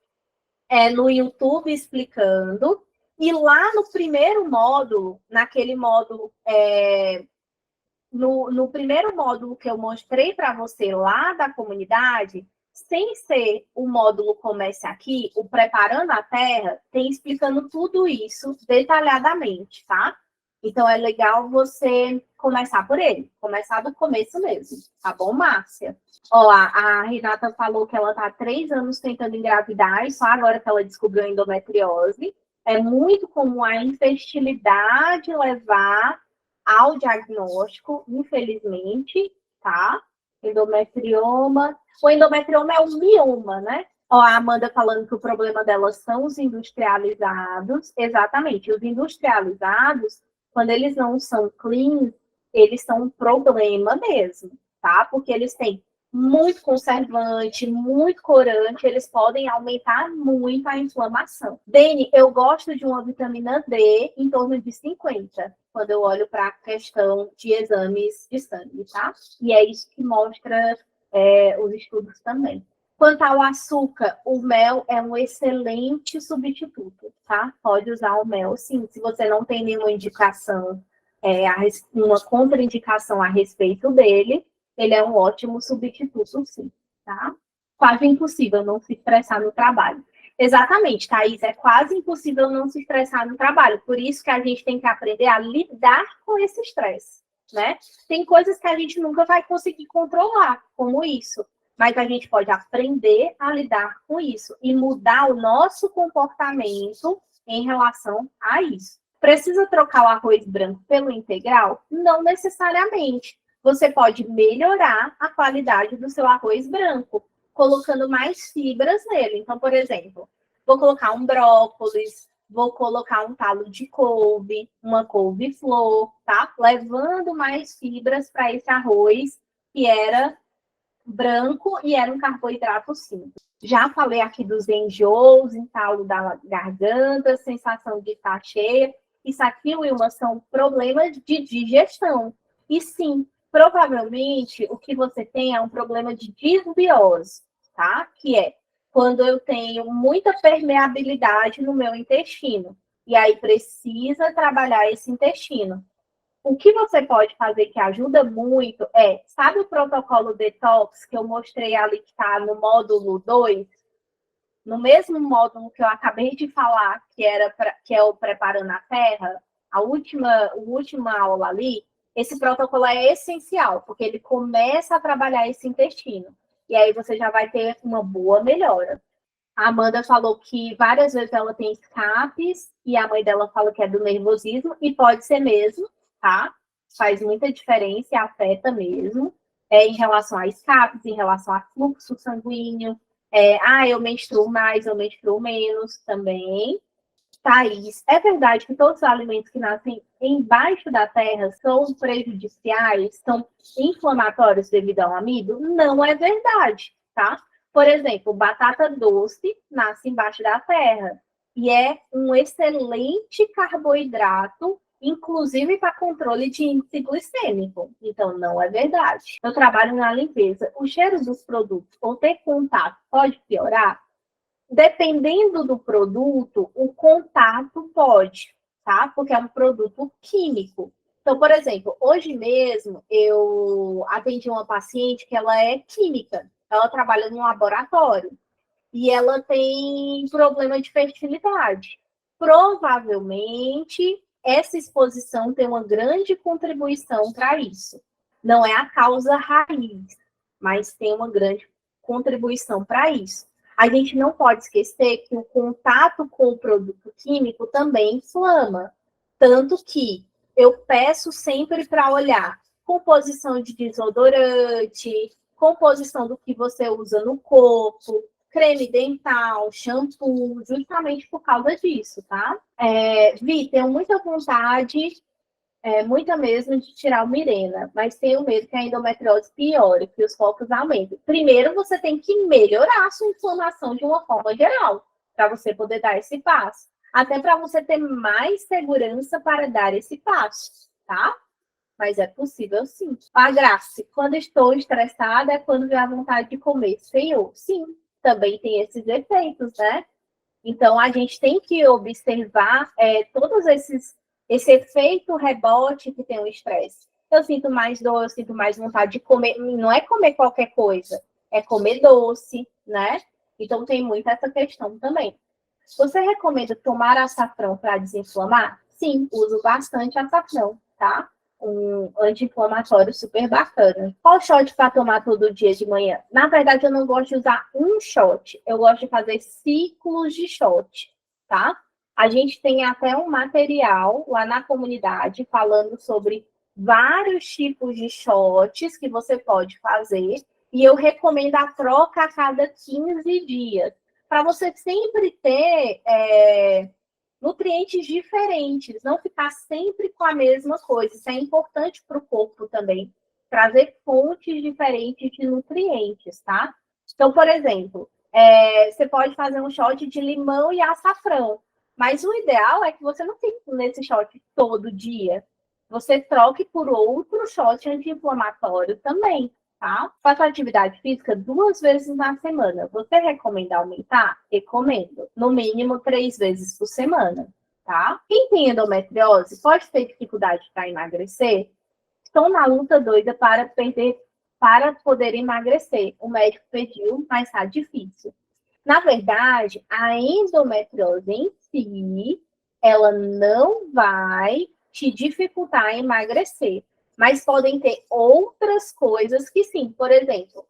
no YouTube explicando. E lá no primeiro módulo, naquele módulo no primeiro módulo que eu mostrei para você lá da comunidade, sem ser o módulo Comece Aqui, o Preparando a Terra, tem explicando tudo isso detalhadamente, tá? Então, é legal você começar por ele, começar do começo mesmo, tá bom, Márcia? Ó, a Renata falou que ela tá há 3 anos tentando engravidar e só agora que ela descobriu a endometriose. É muito comum a infertilidade levar ao diagnóstico, infelizmente, tá? Endometrioma. O endometrioma é o mioma, né? Ó, a Amanda falando que o problema delas são os industrializados. Exatamente, os industrializados, quando eles não são clean, eles são um problema mesmo, tá? Porque eles têm muito conservante, muito corante, eles podem aumentar muito a inflamação. Dani, eu gosto de uma vitamina D em torno de 50, quando eu olho para a questão de exames de sangue, tá? E é isso que mostra os estudos também. Quanto ao açúcar, o mel é um excelente substituto, tá? Pode usar o mel, sim, se você não tem nenhuma indicação, uma contraindicação a respeito dele, ele é um ótimo substituto, sim, tá? Quase impossível não se estressar no trabalho. Exatamente, Thaís, é quase impossível não se estressar no trabalho, por isso que a gente tem que aprender a lidar com esse estresse, né? Tem coisas que a gente nunca vai conseguir controlar, como isso, mas a gente pode aprender a lidar com isso e mudar o nosso comportamento em relação a isso. Precisa trocar o arroz branco pelo integral? Não necessariamente. Você pode melhorar a qualidade do seu arroz branco, colocando mais fibras nele. Então, por exemplo, vou colocar um brócolis, vou colocar um talo de couve, uma couve-flor, tá? Levando mais fibras para esse arroz que era branco e era um carboidrato simples. Já falei aqui dos enjoos, entalo da garganta, sensação de estar cheia. Isso aqui, Wilma, são problemas de digestão. E sim, provavelmente o que você tem é um problema de disbiose, tá? Que é quando eu tenho muita permeabilidade no meu intestino. E aí precisa trabalhar esse intestino. O que você pode fazer que ajuda muito sabe o protocolo detox que eu mostrei ali que está no módulo 2? No mesmo módulo que eu acabei de falar, que é o Preparando a Terra, a última aula ali, esse protocolo é essencial, porque ele começa a trabalhar esse intestino. E aí você já vai ter uma boa melhora. A Amanda falou que várias vezes ela tem escapes, e a mãe dela fala que é do nervosismo, e pode ser mesmo, tá? Faz muita diferença e afeta mesmo, em relação a escapes, em relação a fluxo sanguíneo. Eu menstruo mais, eu menstruo menos também. Thaís, é verdade que todos os alimentos que nascem embaixo da terra são prejudiciais, são inflamatórios devido ao amido? Não é verdade, tá? Por exemplo, batata doce nasce embaixo da terra e é um excelente carboidrato, inclusive para controle de índice glicêmico. Então, não é verdade. Eu trabalho na limpeza. O cheiro dos produtos ou ter contato pode piorar? Dependendo do produto, o contato pode, tá? Porque é um produto químico. Então, por exemplo, hoje mesmo eu atendi uma paciente que ela é química, ela trabalha no laboratório e ela tem problema de fertilidade. Provavelmente essa exposição tem uma grande contribuição para isso. Não é a causa raiz, mas tem uma grande contribuição para isso. A gente não pode esquecer que o contato com o produto químico também inflama. Tanto que eu peço sempre para olhar composição de desodorante, composição do que você usa no corpo, creme dental, shampoo, justamente por causa disso, tá? Vi, tenho muita vontade, muita mesmo, de tirar o Mirena, mas tenho medo que a endometriose piore, que os focos aumentem. Primeiro, você tem que melhorar a sua inflamação de uma forma geral, para você poder dar esse passo. Até para você ter mais segurança para dar esse passo, tá? Mas é possível sim. A Grace, quando estou estressada é quando vem a vontade de comer. Senhor, sim, também tem esses efeitos, né? Então, a gente tem que observar todos esse efeito rebote que tem o estresse. eu sinto mais dor, eu sinto mais vontade de comer. Não é comer qualquer coisa, é comer doce, né? Então tem muito essa questão também. Você recomenda tomar açafrão para desinflamar? Sim, uso bastante açafrão, tá? Um anti-inflamatório super bacana. Qual shot para tomar todo dia de manhã? Na verdade, eu não gosto de usar um shot. Eu gosto de fazer ciclos de shot, tá? A gente tem até um material lá na comunidade falando sobre vários tipos de shots que você pode fazer. E eu recomendo a troca a cada 15 dias para você sempre ter nutrientes diferentes, não ficar sempre com a mesma coisa. Isso é importante para o corpo também, trazer fontes diferentes de nutrientes, tá? Então, por exemplo, você pode fazer um shot de limão e açafrão, mas o ideal é que você não fique nesse shot todo dia. Você troque por outro shot anti-inflamatório também, tá? Faça atividade física 2 vezes na semana. Você recomenda aumentar? Recomendo. No mínimo 3 vezes por semana, tá? Quem tem endometriose pode ter dificuldade para emagrecer? Estão na luta doida para poder emagrecer. O médico pediu, mas está difícil. Na verdade, a endometriose em si, ela não vai te dificultar a emagrecer. Mas podem ter outras coisas que sim. Por exemplo,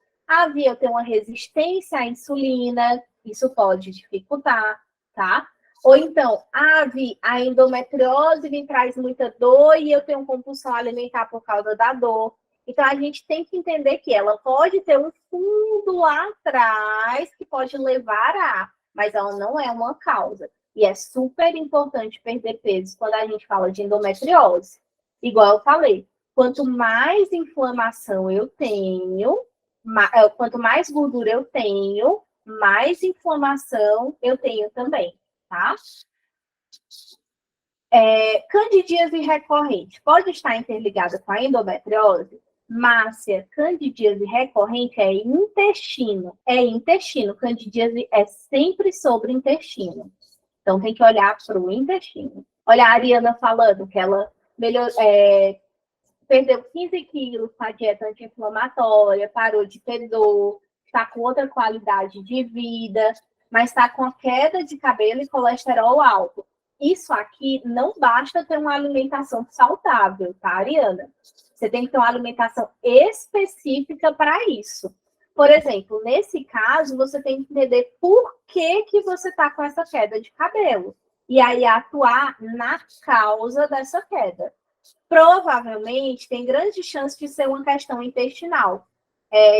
eu tenho uma resistência à insulina, isso pode dificultar, tá? Ou então, a endometriose me traz muita dor e eu tenho compulsão alimentar por causa da dor. Então, a gente tem que entender que ela pode ter um fundo lá atrás que pode levar mas ela não é uma causa. E é super importante perder peso quando a gente fala de endometriose. Igual eu falei, quanto mais inflamação eu tenho, quanto mais gordura eu tenho, mais inflamação eu tenho também, tá? Candidíase recorrente pode estar interligada com a endometriose? Márcia, candidíase recorrente é intestino. É intestino. Candidíase é sempre sobre intestino. Então, tem que olhar para o intestino. Olha a Ariana falando que ela perdeu 15 quilos com a dieta anti-inflamatória, parou de ter dor, está com outra qualidade de vida, mas está com a queda de cabelo e colesterol alto. Isso aqui não basta ter uma alimentação saudável, tá, Ariana? Você tem que ter uma alimentação específica para isso. Por exemplo, nesse caso, você tem que entender por que você está com essa queda de cabelo. E aí atuar na causa dessa queda. Provavelmente tem grande chance de ser uma questão intestinal.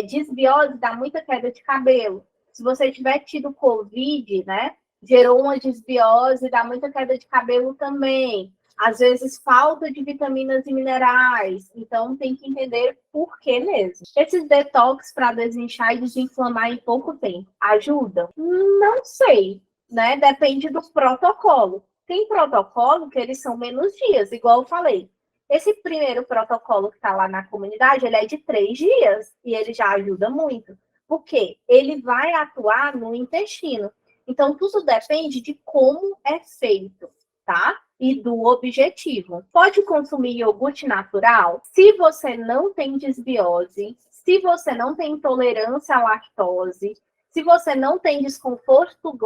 Desbiose dá muita queda de cabelo. Se você tiver tido Covid, né, gerou uma desbiose, dá muita queda de cabelo também. Às vezes, falta de vitaminas e minerais. Então, tem que entender por que mesmo. Esses detox para desinchar e desinflamar em pouco tempo ajudam? Não sei, né? Depende do protocolo. Tem protocolo que eles são menos dias, igual eu falei. Esse primeiro protocolo que está lá na comunidade, ele é de 3 dias e ele já ajuda muito. Por quê? Ele vai atuar no intestino. Então, tudo depende de como é feito, tá? E do objetivo. Pode consumir iogurte natural? Se você não tem desbiose, se você não tem intolerância à lactose, se você não tem desconforto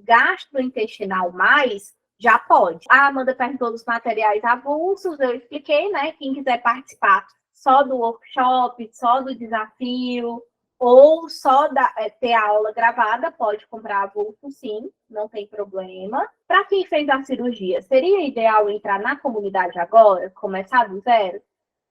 gastrointestinal mais, já pode. A Amanda perguntou dos materiais avulsos, eu expliquei, né? Quem quiser participar só do workshop, só do desafio, ou só ter a aula gravada, pode comprar avulso, sim, não tem problema. Para quem fez a cirurgia, seria ideal entrar na comunidade agora, começar do zero?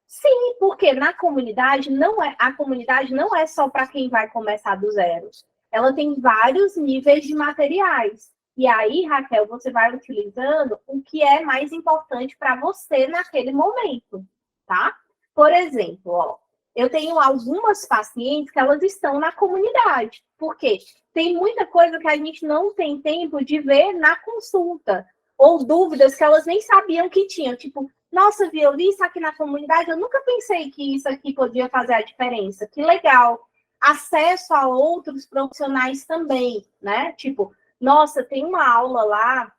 Sim, porque a comunidade não é só para quem vai começar do zero. Ela tem vários níveis de materiais. E aí, Raquel, você vai utilizando o que é mais importante para você naquele momento, tá? Por exemplo, eu tenho algumas pacientes que elas estão na comunidade, porque tem muita coisa que a gente não tem tempo de ver na consulta, ou dúvidas que elas nem sabiam que tinham, tipo, nossa, Vi, eu li isso aqui na comunidade, eu nunca pensei que isso aqui podia fazer a diferença, que legal. Acesso a outros profissionais também, né? Tipo, nossa, tem uma aula lá,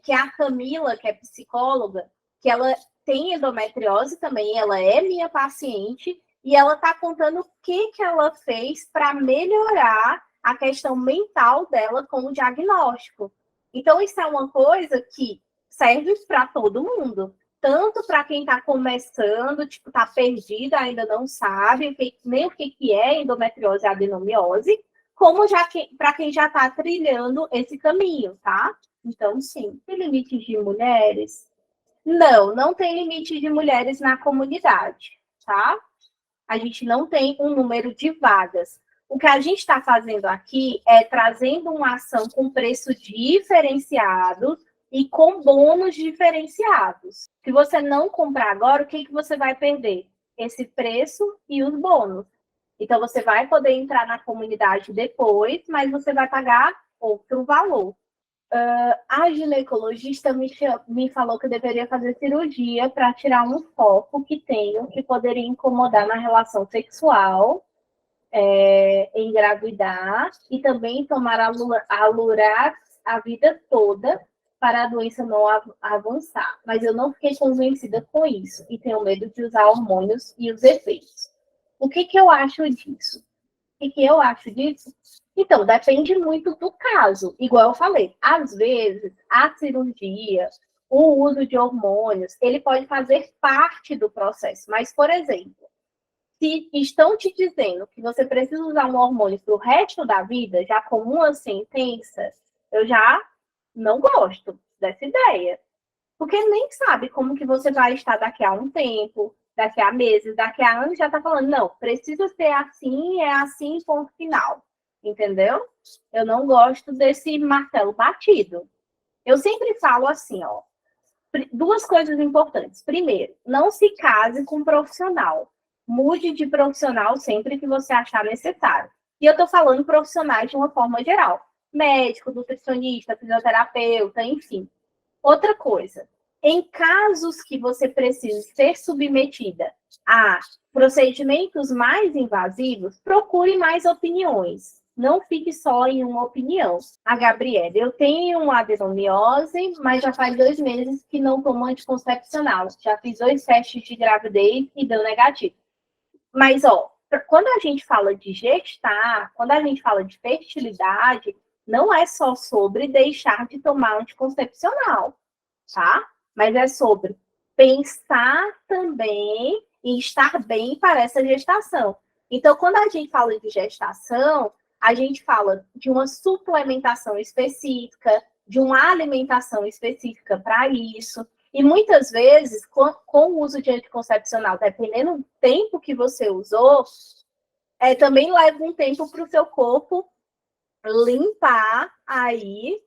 que é a Camila, que é psicóloga, que ela tem endometriose também, ela é minha paciente, e ela está contando o que ela fez para melhorar a questão mental dela com o diagnóstico. Então, isso é uma coisa que serve para todo mundo. Tanto para quem está começando, tipo, está perdida, ainda não sabe nem o que é endometriose e adenomiose, como para quem já está trilhando esse caminho, tá? Então, sim, tem limites de mulheres? Não tem limite de mulheres na comunidade, tá? A gente não tem um número de vagas. O que a gente está fazendo aqui é trazendo uma ação com preço diferenciado e com bônus diferenciados. Se você não comprar agora, o que você vai perder? Esse preço e os bônus. Então, você vai poder entrar na comunidade depois, mas você vai pagar outro valor. A ginecologista me falou que eu deveria fazer cirurgia para tirar um foco que tenho que poderia incomodar na relação sexual, engravidar e também tomar Alurax a vida toda para a doença não avançar. Mas eu não fiquei convencida com isso e tenho medo de usar hormônios e os efeitos. O que eu acho disso? O que eu acho disso? Então, depende muito do caso. Igual eu falei, às vezes, a cirurgia, o uso de hormônios, ele pode fazer parte do processo. Mas, por exemplo, se estão te dizendo que você precisa usar um hormônio para o resto da vida, já como uma sentença, eu já não gosto dessa ideia. Porque nem sabe como que você vai estar daqui a um tempo, daqui a meses, daqui a anos, já está falando, não, precisa ser assim, é assim, ponto final. Entendeu? Eu não gosto desse martelo batido. Eu sempre falo assim, ó, duas coisas importantes. Primeiro, não se case com um profissional. Mude de profissional sempre que você achar necessário. E eu estou falando profissionais de uma forma geral. Médico, nutricionista, fisioterapeuta, enfim. Outra coisa, em casos que você precise ser submetida a procedimentos mais invasivos, procure mais opiniões. Não fique só em uma opinião. A Gabriela, eu tenho adenomiose, mas já faz 2 meses que não tomo anticoncepcional. Já fiz 2 testes de gravidez e deu negativo. Mas, ó, quando a gente fala de gestar, quando a gente fala de fertilidade, não é só sobre deixar de tomar anticoncepcional, tá? Mas é sobre pensar também e estar bem para essa gestação. Então, quando a gente fala de gestação, a gente fala de uma suplementação específica, de uma alimentação específica para isso. E muitas vezes, com o uso de anticoncepcional, dependendo do tempo que você usou, também leva um tempo para o seu corpo limpar aí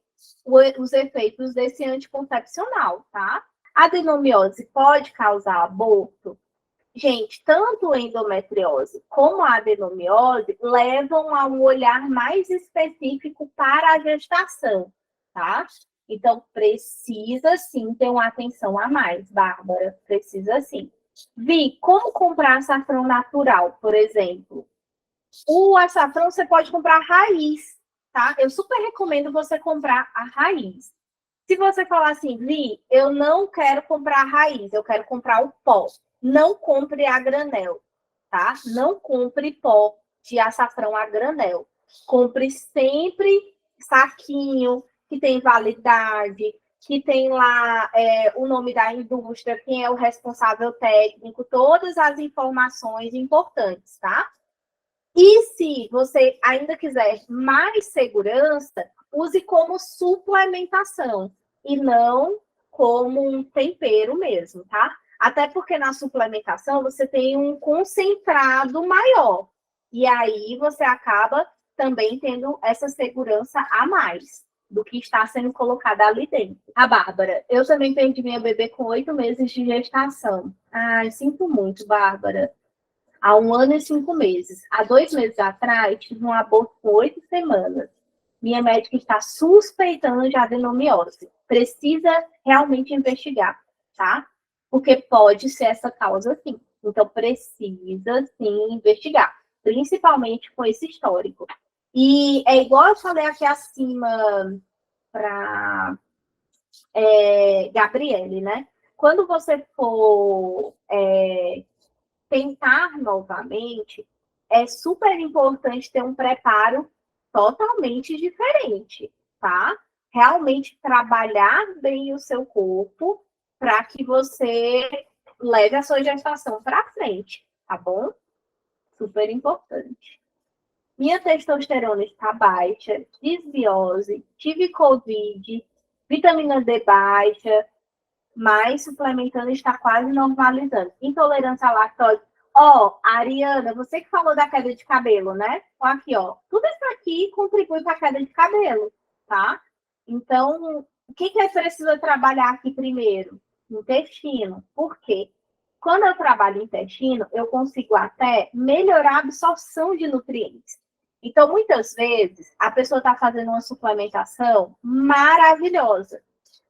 os efeitos desse anticoncepcional, tá? A adenomiose pode causar aborto? Gente, tanto a endometriose como a adenomiose levam a um olhar mais específico para a gestação, tá? Então, precisa sim ter uma atenção a mais, Bárbara, precisa sim. Vi, como comprar açafrão natural, por exemplo? O açafrão você pode comprar raiz, tá? Eu super recomendo você comprar a raiz. Se você falar assim, Vi, eu não quero comprar a raiz, eu quero comprar o pó. Não compre a granel, tá? Não compre pó de açafrão a granel. Compre sempre saquinho, que tem validade, que tem lá o nome da indústria, quem é o responsável técnico, todas as informações importantes, tá? E se você ainda quiser mais segurança, use como suplementação e não como um tempero mesmo, tá? Até porque na suplementação você tem um concentrado maior. E aí você acaba também tendo essa segurança a mais do que está sendo colocado ali dentro. A Bárbara, eu também perdi minha bebê com 8 meses de gestação. Ai, sinto muito, Bárbara. Há 1 ano e 5 meses. Há 2 meses atrás, tive um aborto com 8 semanas. Minha médica está suspeitando de adenomiose. Precisa realmente investigar, tá? Porque pode ser essa causa, sim. Então, precisa, sim, investigar. Principalmente com esse histórico. E é igual eu falei aqui acima para Gabriele, né? quando você for tentar novamente, é super importante ter um preparo totalmente diferente, tá? Realmente trabalhar bem o seu corpo para que você leve a sua gestação para frente, tá bom? Super importante. Minha testosterona está baixa, desbiose, tive Covid, vitamina D baixa, mas suplementando está quase normalizando. Intolerância à lactose. Ó, Ariana, você que falou da queda de cabelo, né? Aqui, ó. Tudo isso aqui contribui para a queda de cabelo, tá? Então, o que é preciso trabalhar aqui primeiro? Intestino. Por quê? Quando eu trabalho intestino, eu consigo até melhorar a absorção de nutrientes. Então, muitas vezes, a pessoa está fazendo uma suplementação maravilhosa.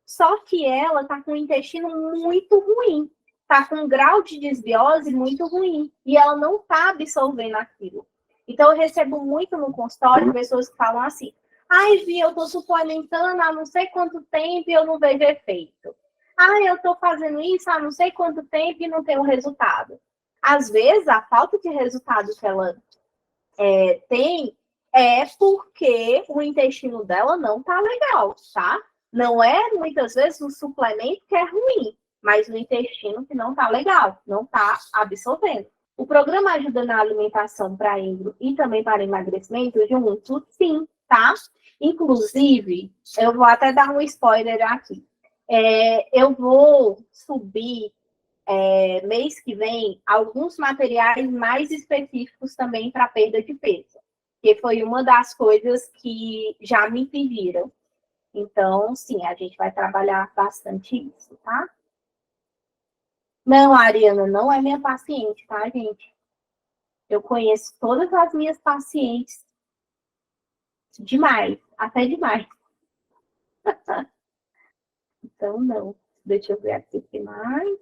Só que ela está com o intestino muito ruim. Está com um grau de desbiose muito ruim. E ela não está absorvendo aquilo. Então, eu recebo muito no consultório pessoas que falam assim: ai, Vi, eu estou suplementando há não sei quanto tempo e eu não vejo efeito. Ai, eu estou fazendo isso há não sei quanto tempo e não tenho resultado. Às vezes, a falta de resultado que ela tem é porque o intestino dela não está legal, tá? Não é, muitas vezes, um suplemento que é ruim, mas o intestino que não está legal, não está absorvendo. O programa ajuda na alimentação para endo e também para emagrecimento junto? Sim, tá? Inclusive, eu vou até dar um spoiler aqui. Eu vou subir mês que vem alguns materiais mais específicos também para perda de peso, que foi uma das coisas que já me pediram. Então, sim, a gente vai trabalhar bastante isso, tá? Não, a Ariana não é minha paciente, tá, gente? Eu conheço todas as minhas pacientes demais, até demais. Então, não. Deixa eu ver aqui o que mais.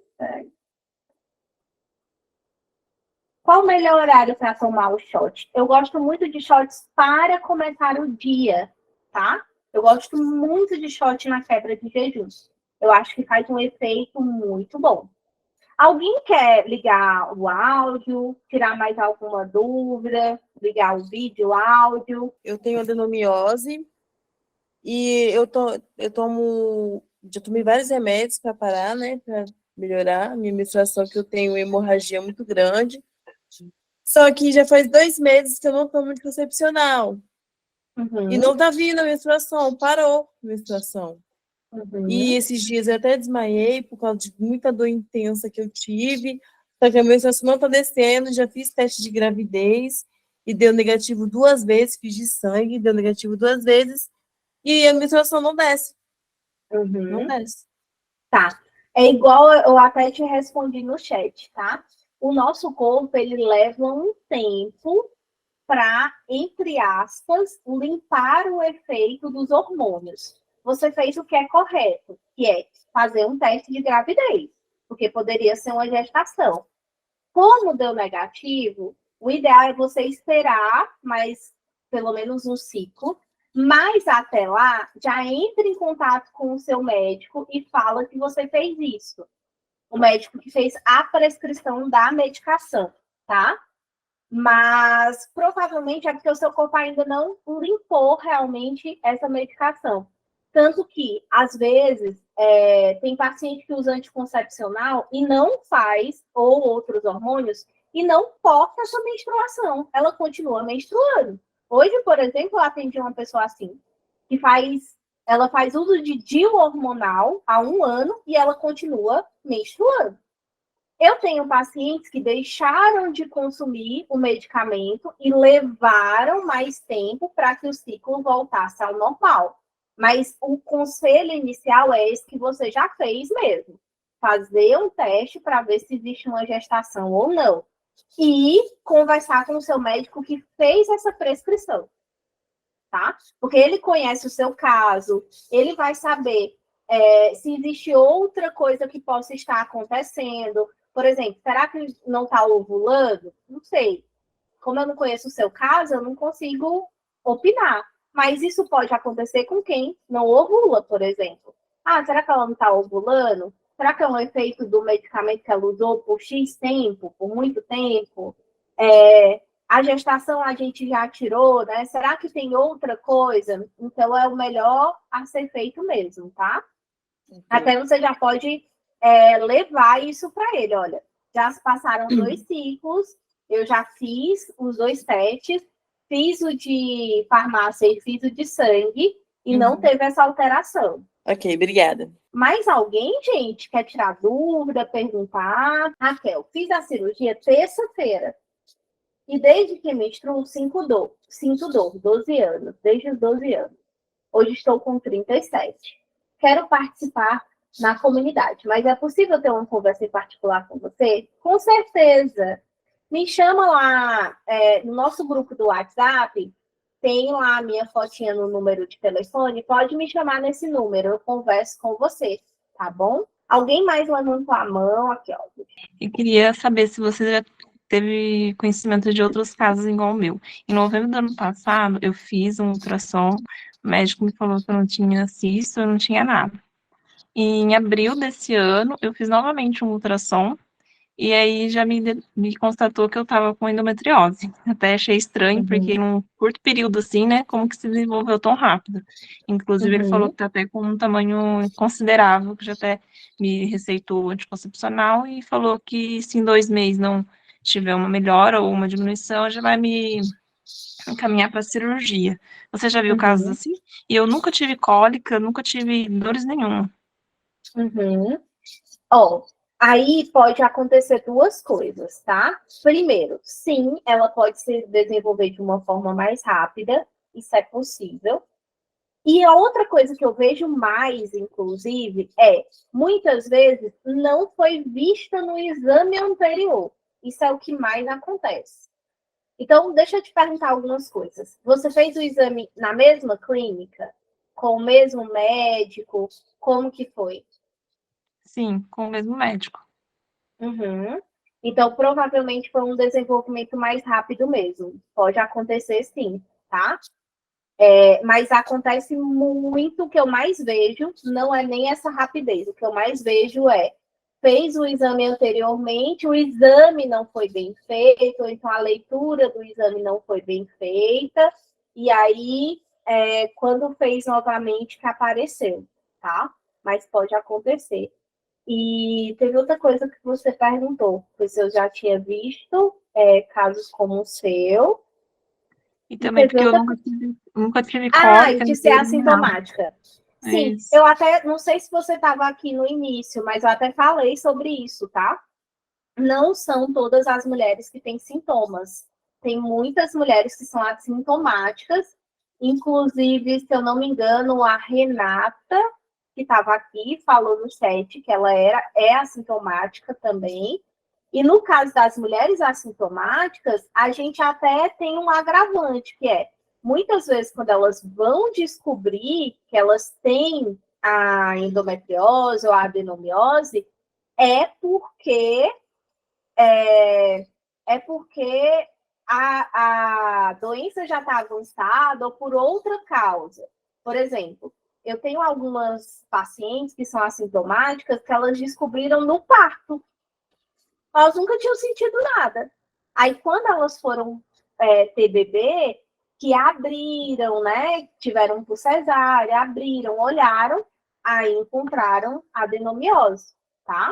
Qual o melhor horário para tomar o shot? Eu gosto muito de shots para começar o dia, tá? Eu gosto muito de shot na quebra de jejum. Eu acho que faz um efeito muito bom. Alguém quer ligar o áudio, tirar mais alguma dúvida, ligar o vídeo, o áudio? Eu tenho adenomiose e eu tomo, já tomei vários remédios para parar, né, para melhorar a minha menstruação, que eu tenho hemorragia muito grande. Só que já faz 2 meses que eu não tomo anticoncepcional. E não tá vindo a menstruação, parou a menstruação. E esses dias eu até desmaiei por causa de muita dor intensa que eu tive. Só que a menstruação não tá descendo, já fiz teste de gravidez e deu negativo 2 vezes, fiz de sangue, deu negativo 2 vezes, e a menstruação não desce. Não desce. Tá. É igual eu até te respondi no chat, tá? O nosso corpo, ele leva um tempo para, entre aspas, limpar o efeito dos hormônios. Você fez o que é correto, que é fazer um teste de gravidez, porque poderia ser uma gestação. Como deu negativo, o ideal é você esperar mais pelo menos um ciclo, mas até lá, já entre em contato com o seu médico e fala que você fez isso. O médico que fez a prescrição da medicação, tá? Mas provavelmente é porque o seu corpo ainda não limpou realmente essa medicação. Tanto que, às vezes, tem paciente que usa anticoncepcional e não faz, ou outros hormônios, e não corta essa menstruação. Ela continua menstruando. Hoje, por exemplo, eu atendi uma pessoa assim, que ela faz uso de DIU hormonal há 1 ano e ela continua menstruando. Eu tenho pacientes que deixaram de consumir o medicamento e levaram mais tempo para que o ciclo voltasse ao normal. Mas o conselho inicial é esse que você já fez mesmo. Fazer um teste para ver se existe uma gestação ou não. E conversar com o seu médico que fez essa prescrição. Tá? Porque ele conhece o seu caso, ele vai saber se existe outra coisa que possa estar acontecendo. Por exemplo, será que não está ovulando? Não sei. Como eu não conheço o seu caso, eu não consigo opinar. Mas isso pode acontecer com quem não ovula, por exemplo. Ah, será que ela não está ovulando? Será que é um efeito do medicamento que ela usou por X tempo, por muito tempo? A gestação a gente já tirou, né? Será que tem outra coisa? Então, é o melhor a ser feito mesmo, tá? Até você já pode levar isso para ele. Olha, já se passaram 2 ciclos, eu já fiz os 2 testes, fiz o de farmácia e fiz o de sangue, e não teve essa alteração. Ok, obrigada. Mais alguém, gente, quer tirar dúvida, perguntar? Raquel, fiz a cirurgia terça-feira. E desde que menstruo, sinto dor, 12 anos, desde os 12 anos. Hoje estou com 37. Quero participar na comunidade, mas é possível ter uma conversa em particular com você? Com certeza. Me chama lá no nosso grupo do WhatsApp, tem lá a minha fotinha no número de telefone, pode me chamar nesse número, eu converso com você, tá bom? Alguém mais levantou a mão aqui, ó. Eu queria saber se você já teve conhecimento de outros casos igual o meu. Em novembro do ano passado, eu fiz um ultrassom, o médico me falou que eu não tinha cisto, eu não tinha nada. E em abril desse ano, eu fiz novamente um ultrassom, e aí já me constatou que eu estava com endometriose. Até achei estranho, porque em um curto período assim, né, como que se desenvolveu tão rápido. Inclusive, ele falou que está até com um tamanho considerável, que já até me receitou anticoncepcional e falou que se em 2 meses não tiver uma melhora ou uma diminuição, já vai me encaminhar para cirurgia. Você já viu casos assim? E eu nunca tive cólica, nunca tive dores nenhuma. Ó, aí pode acontecer 2 coisas, tá? Primeiro, sim, ela pode se desenvolver de uma forma mais rápida, isso é possível. E a outra coisa que eu vejo mais, inclusive, muitas vezes não foi vista no exame anterior. Isso é o que mais acontece. Então, deixa eu te perguntar algumas coisas. Você fez o exame na mesma clínica? Com o mesmo médico? Como que foi? Sim, com o mesmo médico. Então, provavelmente foi um desenvolvimento mais rápido mesmo. Pode acontecer sim, tá? Mas acontece muito, o que eu mais vejo, não é nem essa rapidez. O que eu mais vejo fez o exame anteriormente, o exame não foi bem feito, ou então a leitura do exame não foi bem feita, e aí, quando fez novamente, que apareceu, tá? Mas pode acontecer. E teve outra coisa que você perguntou, se eu já tinha visto casos como o seu. E também porque eu nunca tive cólica. De ser assintomática. Sim, Isso. eu até, não sei se você estava aqui no início, mas eu até falei sobre isso, tá? Não são todas as mulheres que têm sintomas. Tem muitas mulheres que são assintomáticas, inclusive, se eu não me engano, a Renata, que estava aqui, falou no chat que ela é assintomática também. E no caso das mulheres assintomáticas, a gente até tem um agravante, que muitas vezes, quando elas vão descobrir que elas têm a endometriose ou a adenomiose, é porque a doença já está avançada ou por outra causa. Por exemplo, eu tenho algumas pacientes que são assintomáticas que elas descobriram no parto. Elas nunca tinham sentido nada. Aí, quando elas foram ter bebê, que abriram, né? Tiveram por cesárea, abriram, olharam, aí encontraram adenomiose, tá?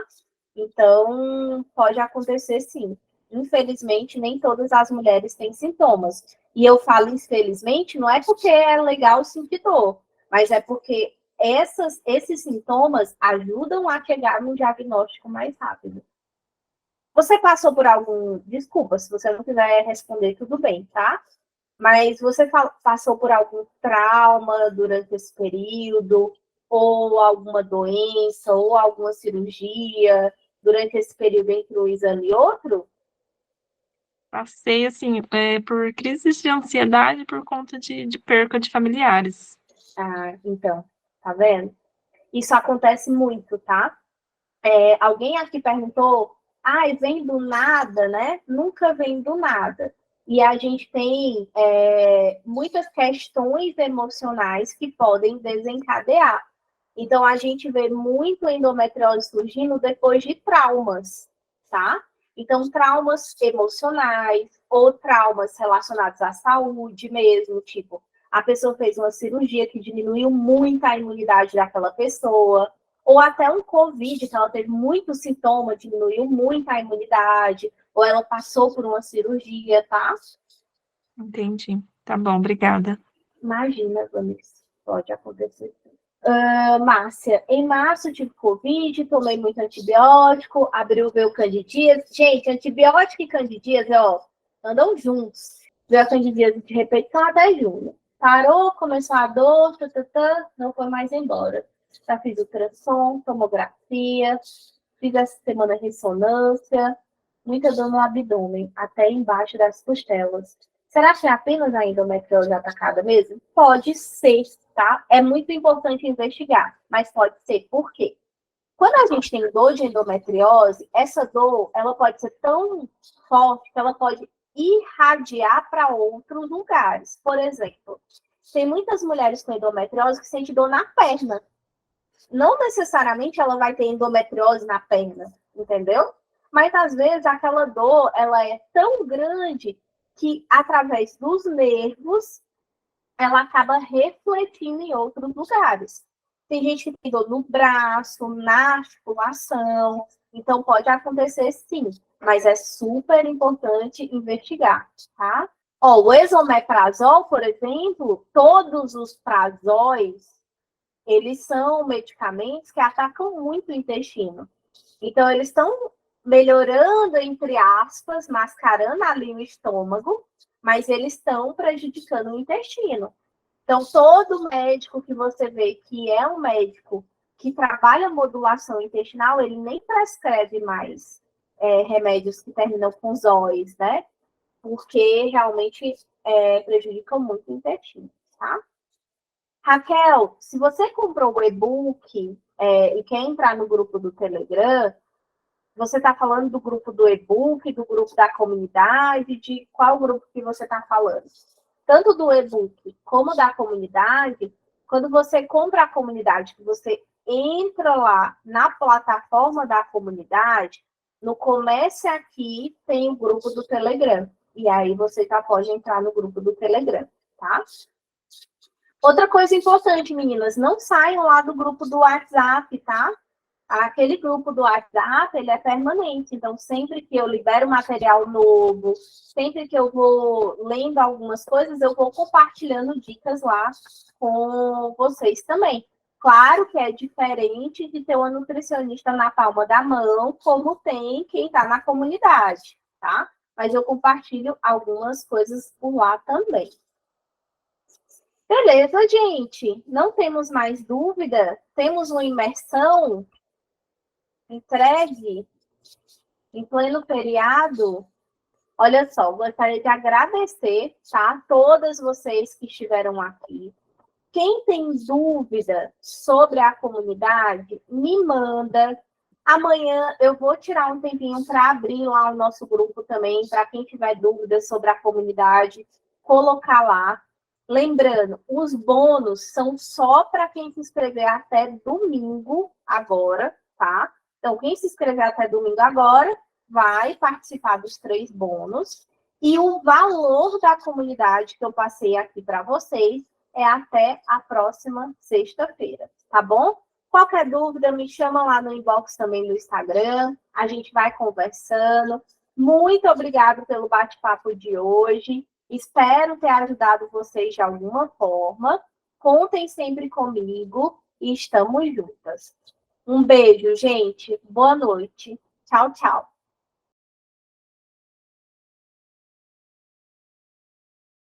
Então, pode acontecer sim. Infelizmente, nem todas as mulheres têm sintomas. E eu falo infelizmente, não é porque é legal sentir dor, mas é porque esses sintomas ajudam a chegar no diagnóstico mais rápido. Você passou por algum... Desculpa, se você não quiser responder, tudo bem, tá? Mas você passou por algum trauma durante esse período? Ou alguma doença? Ou alguma cirurgia durante esse período entre um exame e outro? Passei, assim, por crises de ansiedade por conta de perca de familiares. Então, tá vendo? Isso acontece muito, tá? Alguém aqui perguntou, vem do nada, né? Nunca vem do nada. E a gente tem muitas questões emocionais que podem desencadear. Então, a gente vê muito endometriose surgindo depois de traumas, tá? Então, traumas emocionais ou traumas relacionados à saúde mesmo, tipo, a pessoa fez uma cirurgia que diminuiu muito a imunidade daquela pessoa, ou até um COVID, que ela teve muito sintoma, diminuiu muito a imunidade, ou ela passou por uma cirurgia, tá? Entendi. Tá bom, obrigada. Imagina, Vanessa, pode acontecer. Márcia, em março tive Covid, tomei muito antibiótico, abriu meu candidíase. Gente, antibiótico e candidíase, ó, andam juntos. Veio a candidíase de repetição até junho. Parou, começou a dor, não foi mais embora. Já fiz ultrassom, tomografia, fiz essa semana ressonância, muita dor no abdômen, até embaixo das costelas. Será que é apenas a endometriose atacada mesmo? Pode ser, tá? É muito importante investigar, mas pode ser. Por quê? Quando a gente tem dor de endometriose, essa dor, ela pode ser tão forte que ela pode irradiar para outros lugares. Por exemplo, tem muitas mulheres com endometriose que sentem dor na perna. Não necessariamente ela vai ter endometriose na perna, entendeu? Mas às vezes aquela dor, ela é tão grande que através dos nervos ela acaba refletindo em outros lugares. Tem gente que tem dor no braço, na articulação, então pode acontecer sim, mas é super importante investigar, tá? Ó, o esomeprazol, por exemplo, todos os prazóis, eles são medicamentos que atacam muito o intestino. Então, eles estão melhorando, entre aspas, mascarando ali o estômago, mas eles estão prejudicando o intestino. Então, todo médico que você vê que é um médico que trabalha modulação intestinal, ele nem prescreve mais remédios que terminam com zóis, né? Porque realmente prejudicam muito o intestino, tá? Raquel, se você comprou o e-book e quer entrar no grupo do Telegram, você está falando do grupo do e-book, do grupo da comunidade, de qual grupo que você está falando? Tanto do e-book como da comunidade, quando você compra a comunidade, que você entra lá na plataforma da comunidade, no Comece Aqui tem o grupo do Telegram. E aí você já pode entrar no grupo do Telegram, tá? Outra coisa importante, meninas, não saiam lá do grupo do WhatsApp, tá? Aquele grupo do WhatsApp, ele é permanente. Então, sempre que eu libero material novo, sempre que eu vou lendo algumas coisas, eu vou compartilhando dicas lá com vocês também. Claro que é diferente de ter uma nutricionista na palma da mão, como tem quem está na comunidade, tá? Mas eu compartilho algumas coisas por lá também. Beleza, gente? Não temos mais dúvida? Temos uma imersão entregue em pleno feriado. Olha só, gostaria de agradecer, tá? Todas vocês que estiveram aqui. Quem tem dúvida sobre a comunidade, me manda. Amanhã eu vou tirar um tempinho para abrir lá o nosso grupo também, para quem tiver dúvidas sobre a comunidade, colocar lá. Lembrando, os bônus são só para quem se inscrever até domingo agora, tá? Então, quem se inscrever até domingo agora vai participar dos 3 bônus. E o valor da comunidade que eu passei aqui para vocês é até a próxima sexta-feira, tá bom? Qualquer dúvida, me chama lá no inbox também do Instagram. A gente vai conversando. Muito obrigada pelo bate-papo de hoje. Espero ter ajudado vocês de alguma forma. Contem sempre comigo e estamos juntas. Um beijo, gente. Boa noite. Tchau, tchau.